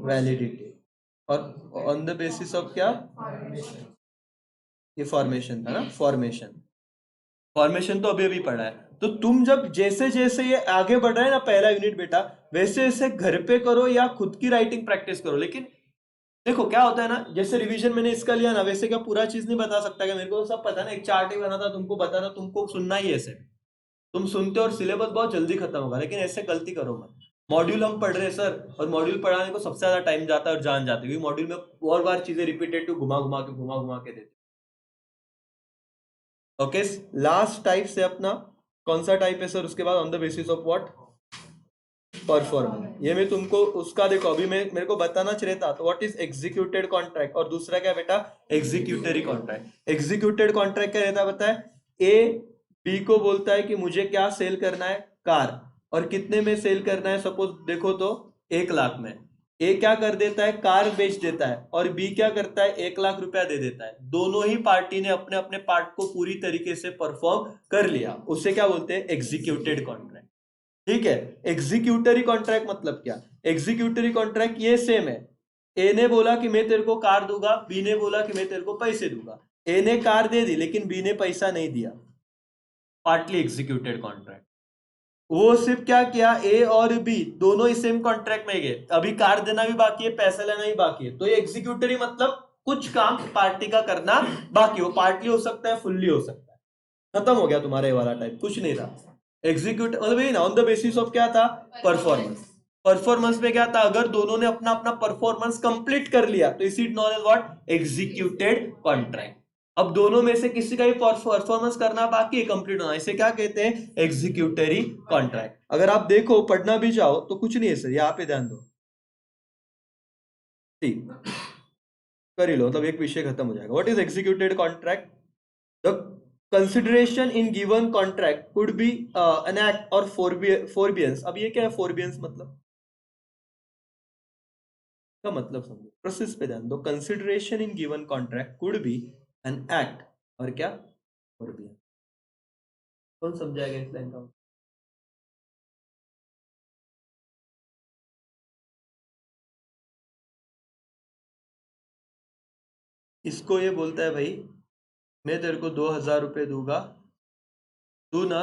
वैलिडिटी. और ऑन द बेसिस ऑफ क्या? ये फॉर्मेशन था ना, फॉर्मेशन तो अभी अभी पढ़ा है. तो तुम जब जैसे जैसे ये आगे बढ़ रहा है ना पहला यूनिट बेटा, वैसे वैसे घर पे करो या खुद की राइटिंग प्रैक्टिस करो. लेकिन देखो क्या होता है ना, जैसे रिवीजन मैंने इसका लिया ना, वैसे क्या पूरा चीज नहीं बता सकता क्या? मेरे को तो सब पता है ना, एक चार्ट ही बना था, तुमको बता था, तुमको सुनना ही ऐसे. तुम सुनते हो और सिलेबस बहुत जल्दी खत्म होगा, लेकिन ऐसे गलती करो मत. मॉड्यूल हम पढ़ रहे हैं सर, और मॉड्यूल पढ़ाने को सबसे ज्यादा टाइम जाता है और जान जाती है, क्योंकि मॉड्यूल में और बार चीजें रिपीटेटिव घुमा घुमा के देते. ओके, लास्ट टाइप से अपना कौन सा टाइप है सर उसके बाद? On the basis of what? Performance. ये मैं तुमको उसका देखो, अभी मैं मेरे को बताना चाहिए था. तो व्हाट इज एग्जीक्यूटेड कॉन्ट्रैक्ट, और दूसरा क्या बेटा? Executory contract. एग्जीक्यूटेड कॉन्ट्रैक्ट क्या रहता है पता है? ए बी को बोलता है कि मुझे क्या सेल करना है? कार. और कितने में सेल करना है? सपोज देखो तो 1 लाख में. ए क्या कर देता है? कार बेच देता है, और बी क्या करता है? 1 लाख रुपया दे देता है. दोनों ही पार्टी ने अपने अपने पार्ट को पूरी तरीके से परफॉर्म कर लिया. उसे क्या बोलते हैं? Executed contract. ठीक है. एग्जीक्यूटरी कॉन्ट्रैक्ट मतलब क्या? एग्जीक्यूटरी कॉन्ट्रैक्ट ये सेम है. ए ने बोला कि मैं तेरे को कार दूंगा, बी ने बोला कि मैं तेरे को पैसे दूंगा. ए ने कार दे दी लेकिन बी ने पैसा नहीं दिया. Partly executed contract. वो सिर्फ क्या किया? ए और बी दोनों ही सेम कॉन्ट्रैक्ट में गए, अभी कार देना भी बाकी है, पैसा लेना भी बाकी है. तो ये एग्जीक्यूटरी मतलब कुछ काम पार्टी का करना बाकी हो. पार्टली हो सकता है, फुल्ली हो सकता है. खत्म हो गया तुम्हारा ये वाला टाइप, कुछ नहीं था. एग्जीक्यूट मतलब ये ना, ऑन द बेसिस ऑफ क्या था? परफॉर्मेंस. परफॉर्मेंस में क्या था? अगर दोनों ने अपना अपना परफॉर्मेंस कंप्लीट कर लिया तो इसी known as what? Executed contract. अब दोनों में से किसी का भी परफॉर्मेंस करना बाकी है, कंप्लीट होना, इसे क्या कहते हैं? Executory contract. अगर आप देखो पढ़ना भी चाहो तो कुछ नहीं है सर, यहाँ पे ध्यान दो. ठीक, कर ही लो, मतलब एक विषय खत्म हो जाएगा. What is executed contract? The consideration in given contract could be an act और फोरबियंस. अब ये क्या है फोरबियंस मतलब? का मतलब समझो, प्रोसेस पे ध्यान दो. Consideration in given contract could be an act और क्या? फोरबियंस. कौन समझाएगा इस लाइन का? इसको ये बोलता है भाई, मैं तेरे को 2,000 रुपये दूंगा, तू ना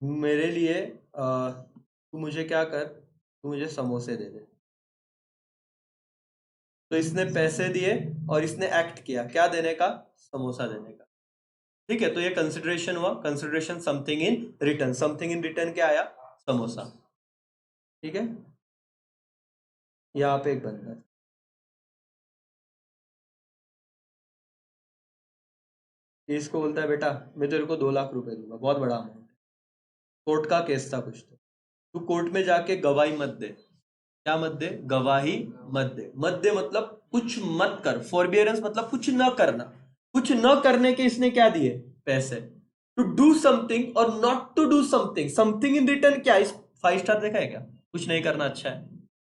मेरे लिए तू मुझे क्या कर, तू मुझे समोसे दे दे. तो इसने पैसे दिए और इसने एक्ट किया क्या देने का? समोसा देने का. ठीक है, तो ये कंसिडरेशन हुआ. Consideration something in return. Something in return क्या आया? समोसा. ठीक है, यहाँ पे एक बंदा है, इसको बोलता है बेटा मैं तेरे को 2 लाख रुपए दूंगा, बहुत बड़ा अमाउंट. कोर्ट का केस था कुछ, तो तू कोर्ट में जाके गवाही मत दे. क्या मत दे? गवाही मत दे. मत दे मतलब कुछ मत कर. फॉरबियरेंस मतलब कुछ न करना. कुछ न करने के इसने क्या दिए? पैसे. टू डू समथिंग और not to do something. Something in return क्या है? 5 स्टार देखा है क्या? कुछ नहीं करना अच्छा है।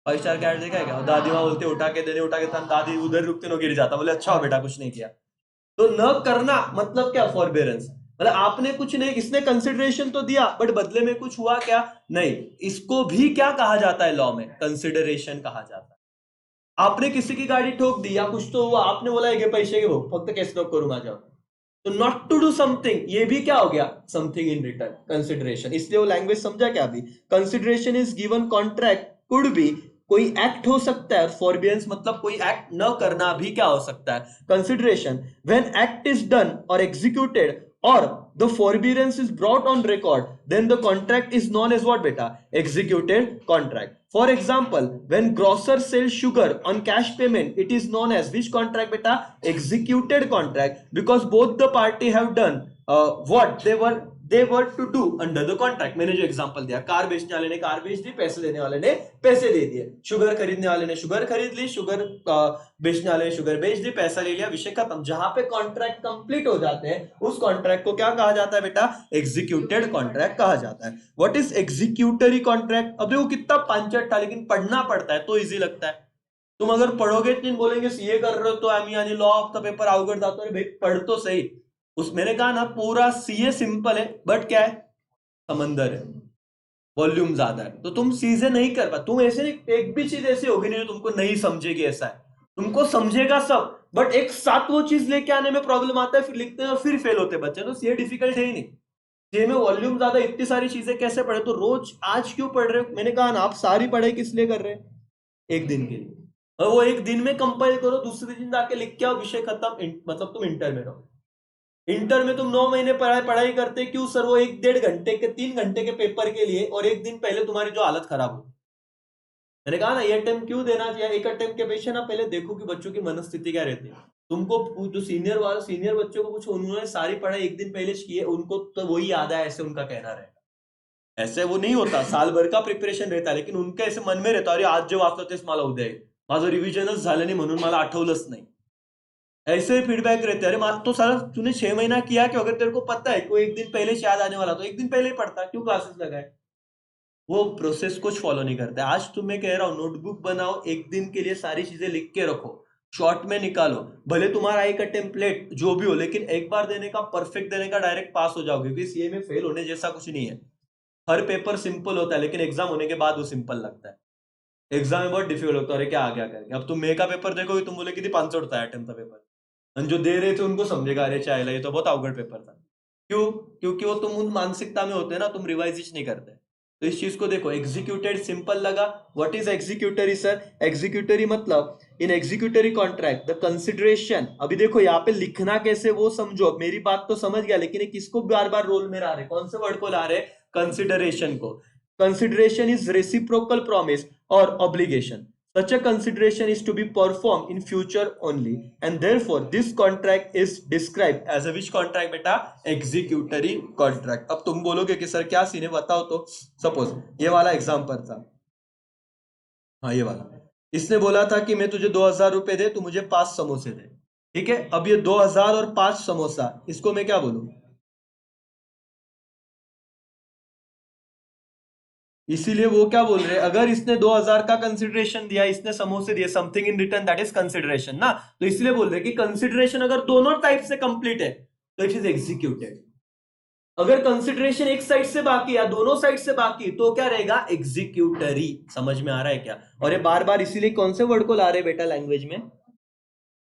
5 स्टार का ऐड देखा है क्या? दादी माँ बोलते उठा के देने, उठा के दादी उधर रुकते ना गिर जाता, बोले अच्छा हो बेटा कुछ नहीं किया। तो न करना मतलब क्या? फॉरबेरेंस। मतलब आपने कुछ नहीं, इसने कंसिडरेशन तो दिया बट बदले में कुछ हुआ क्या? नहीं। इसको भी क्या कहा जाता है लॉ में? कंसिडरेशन कहा जाता है। आपने किसी की गाड़ी ठोक दी या कुछ तो हुआ, आपने बोला ये पैसे के हो, फक्त कैश ड्रॉप करूंगा जाओ, तो नॉट टू डू समथिंग ये भी क्या हो गया? Something in return, consideration. इसलिए वो लैंग्वेज समझा क्या अभी? Consideration is given contract could be, कोई एक्ट हो सकता है, और फॉरबियंस मतलब कोई एक्ट न करना भी क्या हो सकता है? Consideration. When act is done और executed or the forbearance is brought on record, then the contract is known as what beta? Executed contract. For example, when grocer sells sugar on cash payment, it is known as which contract beta? Executed contract, because both the party have done what they were to do under the contract. मैंने जो एग्जांपल दिया, कार बेचने वाले ने कार बेच दी, पैसे देने वाले ने पैसे दे दिए, शुगर खरीदने वाले ने शुगर खरीद ली, शुगर बेचने वाले ने शुगर बेच दी, पैसा ले लिया, विषय खत्म। जहां पे कॉन्ट्रैक्ट कंप्लीट हो जाते हैं उस कॉन्ट्रैक्ट को क्या कहा जाता है बेटा? एग्जीक्यूटेड कॉन्ट्रैक्ट कहा जाता है। What is executory contract? अब देखो कितना पांचट था, लेकिन पढ़ना पड़ता है तो इजी लगता है। तुम अगर पढ़ोगे तीन बोलेंगे सीए कर रहे हो तो यानी लॉ ऑफ द पेपर अवगढ़ जाता है। भाई पढ़ तो सही। उस मैंने कहा ना पूरा सीए सिंपल है बट क्या है? समंदर है, वॉल्यूम ज्यादा है, तो तुम सीधे नहीं कर पा। तुम ऐसे नहीं, एक भी चीज ऐसी होगी नहीं जो तुमको नहीं समझेगी, ऐसा है। तुमको समझेगा सब बट एक साथ वो चीज लेके आने में प्रॉब्लम आता है, फिर लिखते हैं और फिर फेल होते बच्चे। तो सीए डिफिकल्ट है ही नहीं। सीए में वॉल्यूम ज्यादा, इतनी सारी चीजें कैसे पढ़े? तो रोज आज क्यों पढ़ रहे हो? मैंने कहा ना आप सारी पढ़ाई किस लिए कर रहे हैं? एक दिन के लिए। और वो एक दिन में कंपाइल करो, दूसरे दिन जाके लिख के आओ, विषय खत्म। मतलब तुम इंटर में रहो। इंटर में तुम 9 महीने पढ़ाई करते क्यों सर? वो 1-1.5 घंटे के 3 घंटे के पेपर के लिए, और एक दिन पहले तुम्हारी जो हालत खराब हो। मैंने कहा ना ये अटेम्प्ट क्यों देना चाहिए? एक अटेम्प्ट के पेशे ना पहले देखो कि बच्चों की मनस्थिति क्या रहती है। तुमको जो सीनियर बच्चों को पूछो, उन्होंने सारी पढ़ाई एक दिन पहले की है, उनको तो वही याद है, ऐसे उनका कहना रहेगा। ऐसे वो नहीं होता, साल भर का प्रिपरेशन रहता है, लेकिन उनके ऐसे मन में रहता, अरे आज जे वाचलं तेच मला उद्या येईल, माझं रिव्हिजनच झालं नाही म्हणून मला आठवलंच नाही। ऐसे फीडबैक रहते हैं। अरे तो सारा तूने 6 महीना किया कि अगर तेरे को पता है कि एक दिन पहले से याद आने वाला, तो एक दिन पहले ही पढ़ता, क्यों क्लासेस लगाए? वो प्रोसेस कुछ फॉलो नहीं करते। आज तुम्हें कह रहा हूं नोटबुक बनाओ, एक दिन के लिए सारी चीजें लिख के रखो, शॉर्ट में निकालो, भले तुम्हारा एक टेम्पलेट जो भी हो, लेकिन एक बार देने का, परफेक्ट देने का, डायरेक्ट पास हो जाओगे। क्योंकि सीए में फेल होने जैसा कुछ नहीं है। हर पेपर सिंपल होता है, लेकिन एग्जाम होने के बाद वो सिंपल लगता है। एग्जाम में बहुत डिफिकल्ट होता है, अरे क्या आ गया करके। अब तुम मे का पेपर देखोगे, तुम बोले किती 500 होता है अटेम्प्ट का पेपर, और जो दे रहे थे उनको समझेगा अरे चाहे ये तो बहुत अवगढ़ पेपर था। क्यों? क्योंकि वो तुम उन मानसिकता में होते हैं ना, तुम रिवाइज नहीं करते। तो इस चीज को देखो, एग्जीक्यूटेड सिंपल लगा। What is executory sir? Executory मतलब इन एग्जीक्यूटरी कॉन्ट्रैक्ट द कंसिडरेशन। अभी देखो यहाँ पे लिखना कैसे वो समझो। मेरी बात तो समझ गया, लेकिन किसको बार बार रोल में ला रहे? कौन से वर्ड को ला रहे? कंसिडरेशन को। कंसिडरेशन इज रेसिप्रोकल प्रॉमिस और obligation. Such a consideration is to be performed in future only, and therefore this contract is described as a which contract बेटा? Executory contract. अब तुम बोलोगे कि सर क्या सीन है बताओ तो। सपोज ये वाला एग्जाम्पल था, हाँ ये वाला, इसने बोला था कि मैं तुझे 2000 रुपए दे, तू मुझे 5 समोसे दे। ठीक है, अब ये 2000 और 5 समोसा, इसको मैं क्या बोलूं? इसीलिए वो क्या बोल रहे हैं, अगर इसने 2000 का कंसिडरेशन दिया, इसने समोसे दिए, something in return that is consideration ना। तो इसलिए बोल रहे हैं कि कंसिडरेशन अगर दोनों टाइप से कंप्लीट है तो इट इज एग्जीक्यूटेड। अगर कंसिडरेशन एक साइड से बाकी या दोनों साइड से बाकी तो क्या रहेगा? एग्जीक्यूटरी। समझ में आ रहा है क्या? और ये बार बार इसीलिए कौन से वर्ड को ला रहे बेटा लैंग्वेज में?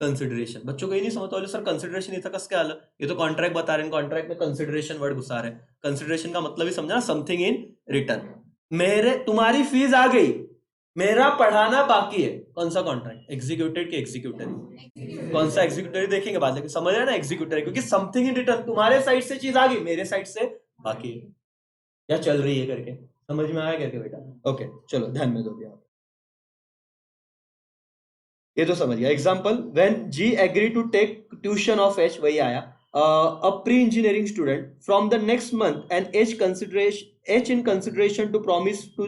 कंसिडरेशन। बच्चों को ये नहीं समझता, सर कंसिडरेशन इतना कस क्या? ये तो कॉन्ट्रैक्ट बता रहे हैं, कॉन्ट्रैक्ट में कंसिडरेशन वर्ड घुसा रहे हैं। कंसिडरेशन का मतलब ही समझा, समथिंग इन रिटर्न। मेरे तुम्हारी फीस आ गई, मेरा पढ़ाना बाकी है, कौन सा कॉन्ट्रैक्ट? एग्जीक्यूटेड की एग्जीक्यूटरी? कौन सा एग्जीक्यूटरी देखेंगे बाद, लेकिन समझ रहे ना एग्जीक्यूटरी, क्योंकि समथिंग इन रिटर्न, तुम्हारे साइड से चीज आ गई, मेरे साइड से बाकी है, या चल रही है करके। समझ में आया करके बेटा? ओके चलो ध्यान में दो भैया, ये तो समझ गया। Example, when G agree to take tuition of H, वही आया, a pre-engineering student from the next month and H in consideration to promise to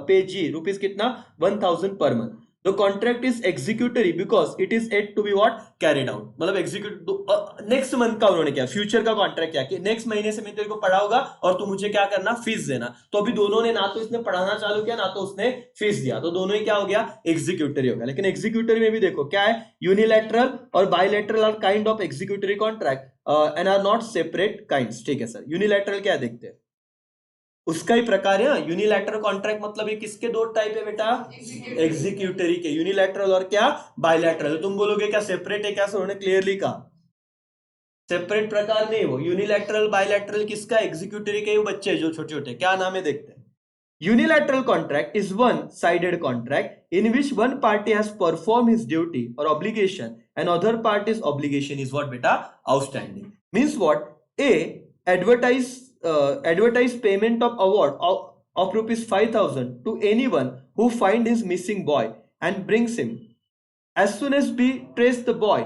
pay G rupees कितना? 1000 per month. The contract is executory because it is yet to be what carried out. मतलब एग्जीक्यूट नेक्स्ट मंथ का उन्होंने क्या फ्यूचर का कॉन्ट्रैक्ट क्या कि नेक्स्ट महीने से मैं तेरे को पढ़ाऊंगा और तू मुझे क्या करना फीस देना. तो अभी दोनों ने ना तो इसने पढ़ाना चालू किया ना तो उसने फीस दिया, तो दोनों ही क्या हो गया एग्जीक्यूटरी हो गया. लेकिन एग्जीक्यूटरी में भी देखो क्या है, यूनिलैटरल और bilateral are kind of executory contract and are not separate kinds. ठीक है सर. यूनिलैटरल क्या देखते हैं, उसका ही प्रकार है. यूनिलैटरल कॉन्ट्रैक्ट मतलब ये किसके दो टाइप है बेटा, एग्जीक्यूटरी के. यूनिलैटरल और क्या बायलैटरल. तुम बोलोगे क्या सेपरेट है, क्या सर उन्होंने क्लियरली कहा सेपरेट प्रकार नहीं. वो यूनिलैटरल बायलैटरल किसका, एग्जीक्यूटरी के बच्चे जो छोटे छोटे, क्या नाम है देखते हैं. Unilateral contract is one-sided contract in which one party has performed his duty or obligation and other party's obligation is what beta outstanding. Means what? A advertise payment of award of rupees 5,000 to anyone who find his missing boy and brings him. As soon as B trace the boy,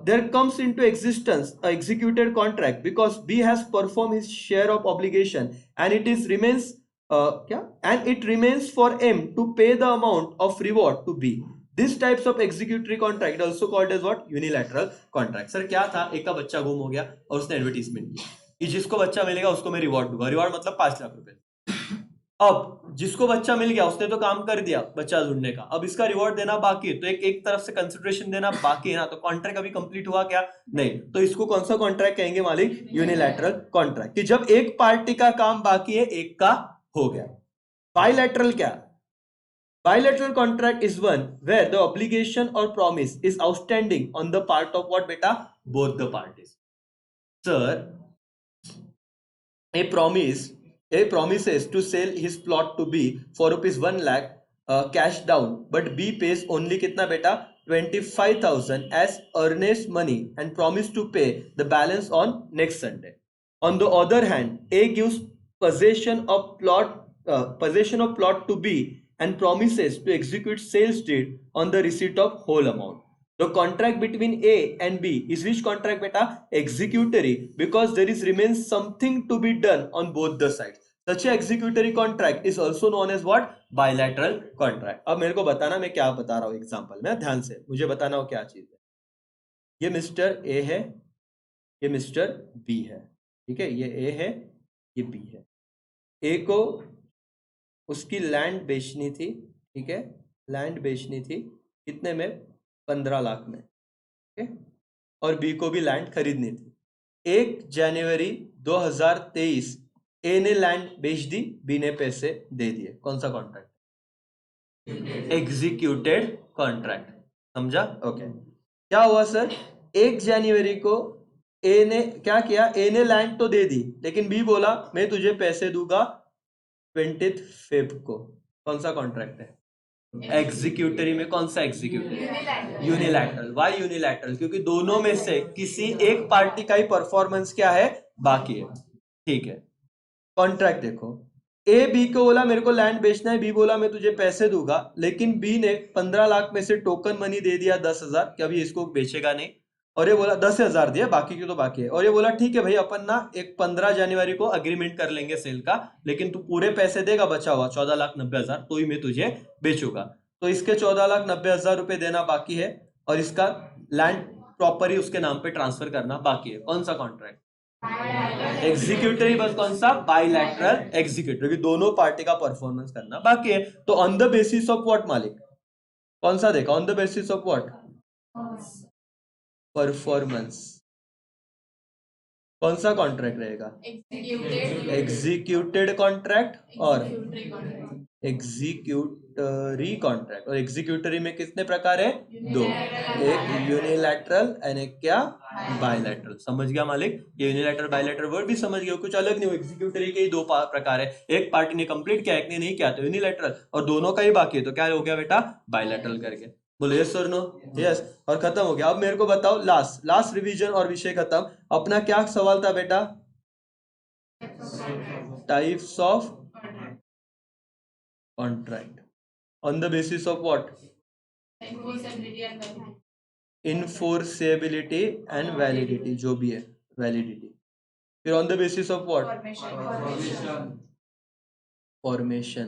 there comes into existence a executed contract because B has performed his share of obligation and it remains and it remains for M to pay the amount of reward to B. These types of executory contract also called as what unilateral contract. Sir क्या था, एक का बच्चा गुम हो गया और उसने एडवर्टीजमेंट किया कि जिसको बच्चा मिलेगा उसको मैं रिवॉर्ड दूंगा. रिवॉर्ड मतलब 5 लाख रुपए. अब जिसको बच्चा मिल गया उसने तो काम कर दिया बच्चा ढूंढने का, अब इसका रिवॉर्ड देना बाकी है, तो एक तरफ से कंसिडरेशन देना बाकी है ना, तो कॉन्ट्रैक्ट अभी कंप्लीट हुआ क्या, नहीं. तो इसको कौन सा कॉन्ट्रैक्ट कहेंगे मालिक, यूनिलैटरल कॉन्ट्रैक्ट, कि जब एक पार्टी का काम बाकी है एक का हो गया. बायलैटरल क्या, bilateral contract is one where the obligation or promise is outstanding on the part of what beta both the parties. Sir, a promises to sell his plot to B for rupees 1 lakh cash down, but B pays only kitna beta 25,000 as earnest money and promise to pay the balance on next Sunday. On the other hand, A gives possession of plot to B and promises to execute sales deed on the receipt of whole amount. The contract between A and B is which contract beta, executory, because there remains something to be done on both the sides. Such a executory contract is also known as what, bilateral contract. अब मेरे को बताना मैं क्या बता रहा हूँ एग्जांपल में, ध्यान से मुझे बताना हो क्या चीज है. ये मिस्टर ए है, ये मिस्टर बी है, ठीक है, ये ए है ये बी है. ए को उसकी लैंड बेचनी थी, ठीक है, लैंड बेचनी थी कितने में, 15 लाख में, ठीक है, और बी को भी लैंड खरीदनी थी. 1 जनवरी 2023 ए ने लैंड बेच दी, बी ने पैसे दे दिए. कौन सा कॉन्ट्रैक्ट, एग्जीक्यूटेड कॉन्ट्रैक्ट. समझा, ओके. क्या हुआ सर, 1 जनवरी को ए ने क्या किया, ए ने लैंड तो दे दी लेकिन बी बोला मैं तुझे पैसे दूंगा 20 फेब को. कौन सा कॉन्ट्रैक्ट है, एग्जीक्यूटरी में. कौन सा एग्जीक्यूटरी, यूनिलैटरल. वाई यूनिलैटरल, क्योंकि दोनों में से किसी एक पार्टी का ही परफॉर्मेंस क्या है बाकी है. ठीक है, कॉन्ट्रैक्ट देखो, ए बी को बोला मेरे को लैंड बेचना है, बी बोला मैं तुझे पैसे दूंगा, लेकिन बी ने 15 लाख में से टोकन मनी दे दिया 10,000 कि अभी इसको बेचेगा नहीं, और ये बोला 10,000 दिया, बाकी की तो बाकी है, और ये बोला ठीक है भाई अपन ना एक 15 जनवरी को अग्रीमेंट कर लेंगे सेल का, लेकिन तू पूरे पैसे देगा बचा हुआ 14,90,000, तो ही मैं तुझे बेचूंगा. तो इसके 14,90,000 रुपए देना बाकी है और इसका लैंड प्रॉपर्टी उसके नाम पे ट्रांसफर करना बाकी है. कौन सा कॉन्ट्रैक्ट, एग्जीक्यूटरी. बस कौन सा, बायलैटरल एग्जीक्यूटरी, दोनों पार्टी का परफॉर्मेंस करना बाकी है. तो on the basis of what मालिक, कौन सा देखा, on the basis of what, performance. कौन सा कॉन्ट्रैक्ट रहेगा, एग्जीक्यूटेड कॉन्ट्रैक्ट और एग्जीक्यूटरी कॉन्ट्रैक्ट. और एग्जीक्यूटरी में कितने प्रकार है, 2, एक यूनिलैटरल एंड एक क्या, बायलैटरल. समझ गया मालिक, ये यूनिलैटरल बायलैटरल वर्ड भी समझ गया, कुछ अलग नहीं हो. एग्जीक्यूटरी के ही 2 प्रकार है, एक पार्टी ने कंप्लीट किया एक ने नहीं किया तो यूनिलैटरल, और दोनों का ही बाकी है तो क्या हो गया बेटा, बायलैटरल करके. बोलो यस और नो, यस. और खत्म हो गया. अब मेरे को बताओ लास्ट रिवीजन और विषय खत्म. अपना क्या सवाल था बेटा, types of contract on the basis of what, enforceability and validity, जो भी है वैलिडिटी. फिर on the basis of what, formation.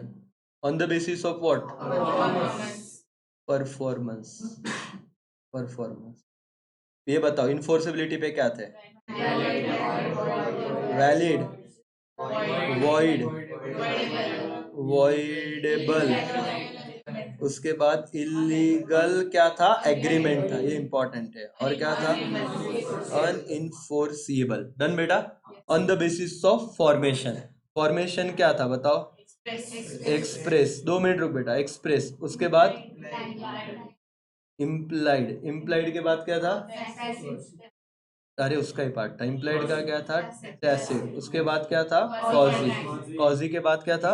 On the basis of what, performance ये बताओ इन्फोर्सेबिलिटी पे क्या थे? वैलिड, वॉइड, वॉइडेबल, उसके बाद इलीगल क्या था? एग्रीमेंट था, ये इंपॉर्टेंट है। और क्या था? अनइनफोर्सिबल। डन बेटा। On the basis of formation क्या था बताओ? एक्सप्रेस। 2 मिनट रुक बेटा। एक्सप्रेस, उसके बाद इम्प्लाइड के बाद क्या था? अरे उसका ही पार्ट था। इम्प्लाइड का क्या था? टैसिट। उसके बाद क्या था? कॉजी के बाद क्या था?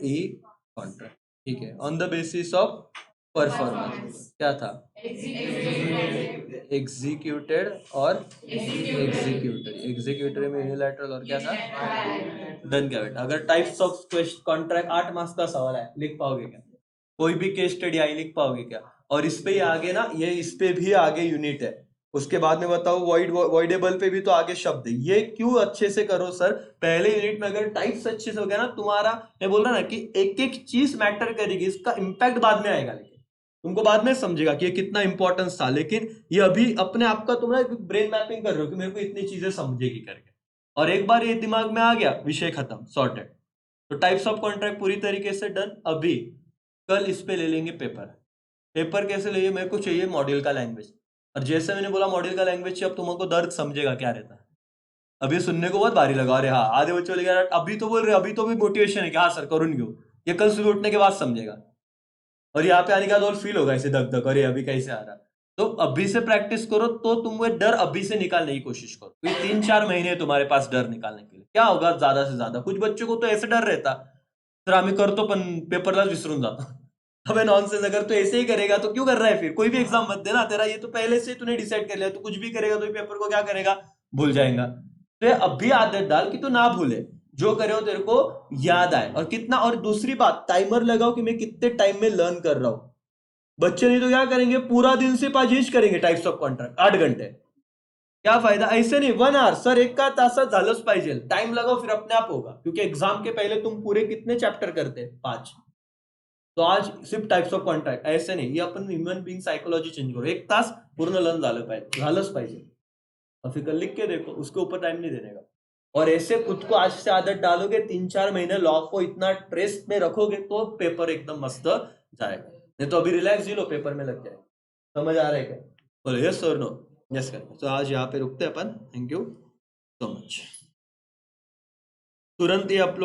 ई कॉन्ट्रैक्ट। ठीक है। On the basis of performance क्या था? एग्जीक्यूटेड और एग्जीक्यूटर में यूनिलैटरल और क्या था? डन क्या बेटा? अगर टाइप्स ऑफ कॉन्ट्रैक्ट 8 मार्क्स का सवाल है, लिख पाओगे क्या? कोई भी केस स्टडी आई, लिख पाओगे क्या? और इस पे ही आगे ना, ये इस पे भी आगे यूनिट है। उसके बाद में बताओ वॉइडेबल पे भी तो आगे शब्द है। ये क्यों अच्छे से करो सर, पहले यूनिट में अगर टाइप्स अच्छे से हो गया ना तुम्हारा, मैं बोल रहा ना कि एक एक चीज मैटर करेगी, इसका इंपैक्ट बाद में आएगा, लेकिन तुमको बाद में समझेगा कि ये कितना इंपॉर्टेंस था। लेकिन ये अभी अपने आप का तुम ना ब्रेन मैपिंग कर रहे हो कि मेरे को इतनी चीजें समझेगी करके, और एक बार ये दिमाग में आ गया, विषय खत्म, सॉर्टेड। तो टाइप्स ऑफ कॉन्ट्रैक्ट पूरी तरीके से डन। अभी कल इस पे ले लेंगे पेपर कैसे लेंगे? मेरे को चाहिए मॉड्यूल का लैंग्वेज। और जैसे मैंने बोला मॉड्यूल का लैंग्वेज चाहिए, अब तुमको दर्द समझेगा क्या रहता है। अभी सुनने को बहुत भारी लगा। अरे हाँ, आधे बच्चे बोले यार अभी तो बोल रहे, अभी तो भी मोटिवेशन है कि हाँ सर करूंगी वो, ये कल सुबह उठने के बाद समझेगा। और यहाँ पे आने के बाद और फील होगा ऐसे धक धक, अरे अभी कैसे आ रहा। तो अभी से प्रैक्टिस करो, तो तुम वो डर अभी से निकालने की कोशिश करो, क्योंकि 3-4 महीने है तुम्हारे पास डर निकालने के लिए। क्या होगा ज्यादा से ज्यादा? कुछ बच्चों को तो ऐसे डर रहता, सर आम्ही करतो पण पेपरलाच विसरून जातो। अबे नॉनसेंस, अगर तू ऐसे ही करेगा तो क्यों कर रहा है फिर? कोई भी एग्जाम मत देना, तेरा ये तो पहले से तूने डिसाइड कर लिया, तू कुछ भी करेगा तो पेपर को क्या करेगा? भूल जाएगा। तो ये अभी आदत डाल कि तू ना भूले, जो करे हो तेरे को याद आए। और कितना, और दूसरी बात, टाइमर लगाओ कि मैं कितने टाइम में लर्न कर रहा हूं। बच्चे नहीं तो क्या करेंगे, पूरा दिन से पाजीज करेंगे टाइप्स ऑफ कॉन्ट्रैक्ट 8 घंटे। क्या फायदा? ऐसे नहीं 1 आवर सर, एक का तासात झालंच पाहिजे। टाइम लगाओ, फिर अपने आप होगा, क्योंकि एग्जाम के पहले तुम पूरे कितने चैप्टर करते? 5। तो आज सिर्फ टाइप्स ऑफ कॉन्ट्रैक्ट, ऐसे नहीं, ये अपन ह्यूमन बीइंग सायकोलॉजी चेंज करो। 1 तास पूर्ण लर्न झालंच पाहिजे। और फिर कल लिख के देखो, उसके ऊपर टाइम नहीं देने का। और ऐसे खुद को आज से आदत डालोगे, 3-4 महीने लॉ को इतना ट्रेस में रखोगे, तो पेपर एकदम मस्त जाएगा। नहीं तो अभी रिलैक्स ही लो, पेपर में लग जाएगा। समझ आ रहा है क्या? बोलो यस और नो? यस कर। तो आज यहाँ पे रुकते हैं अपन। Thank you so much. तुरंत ही अपलोड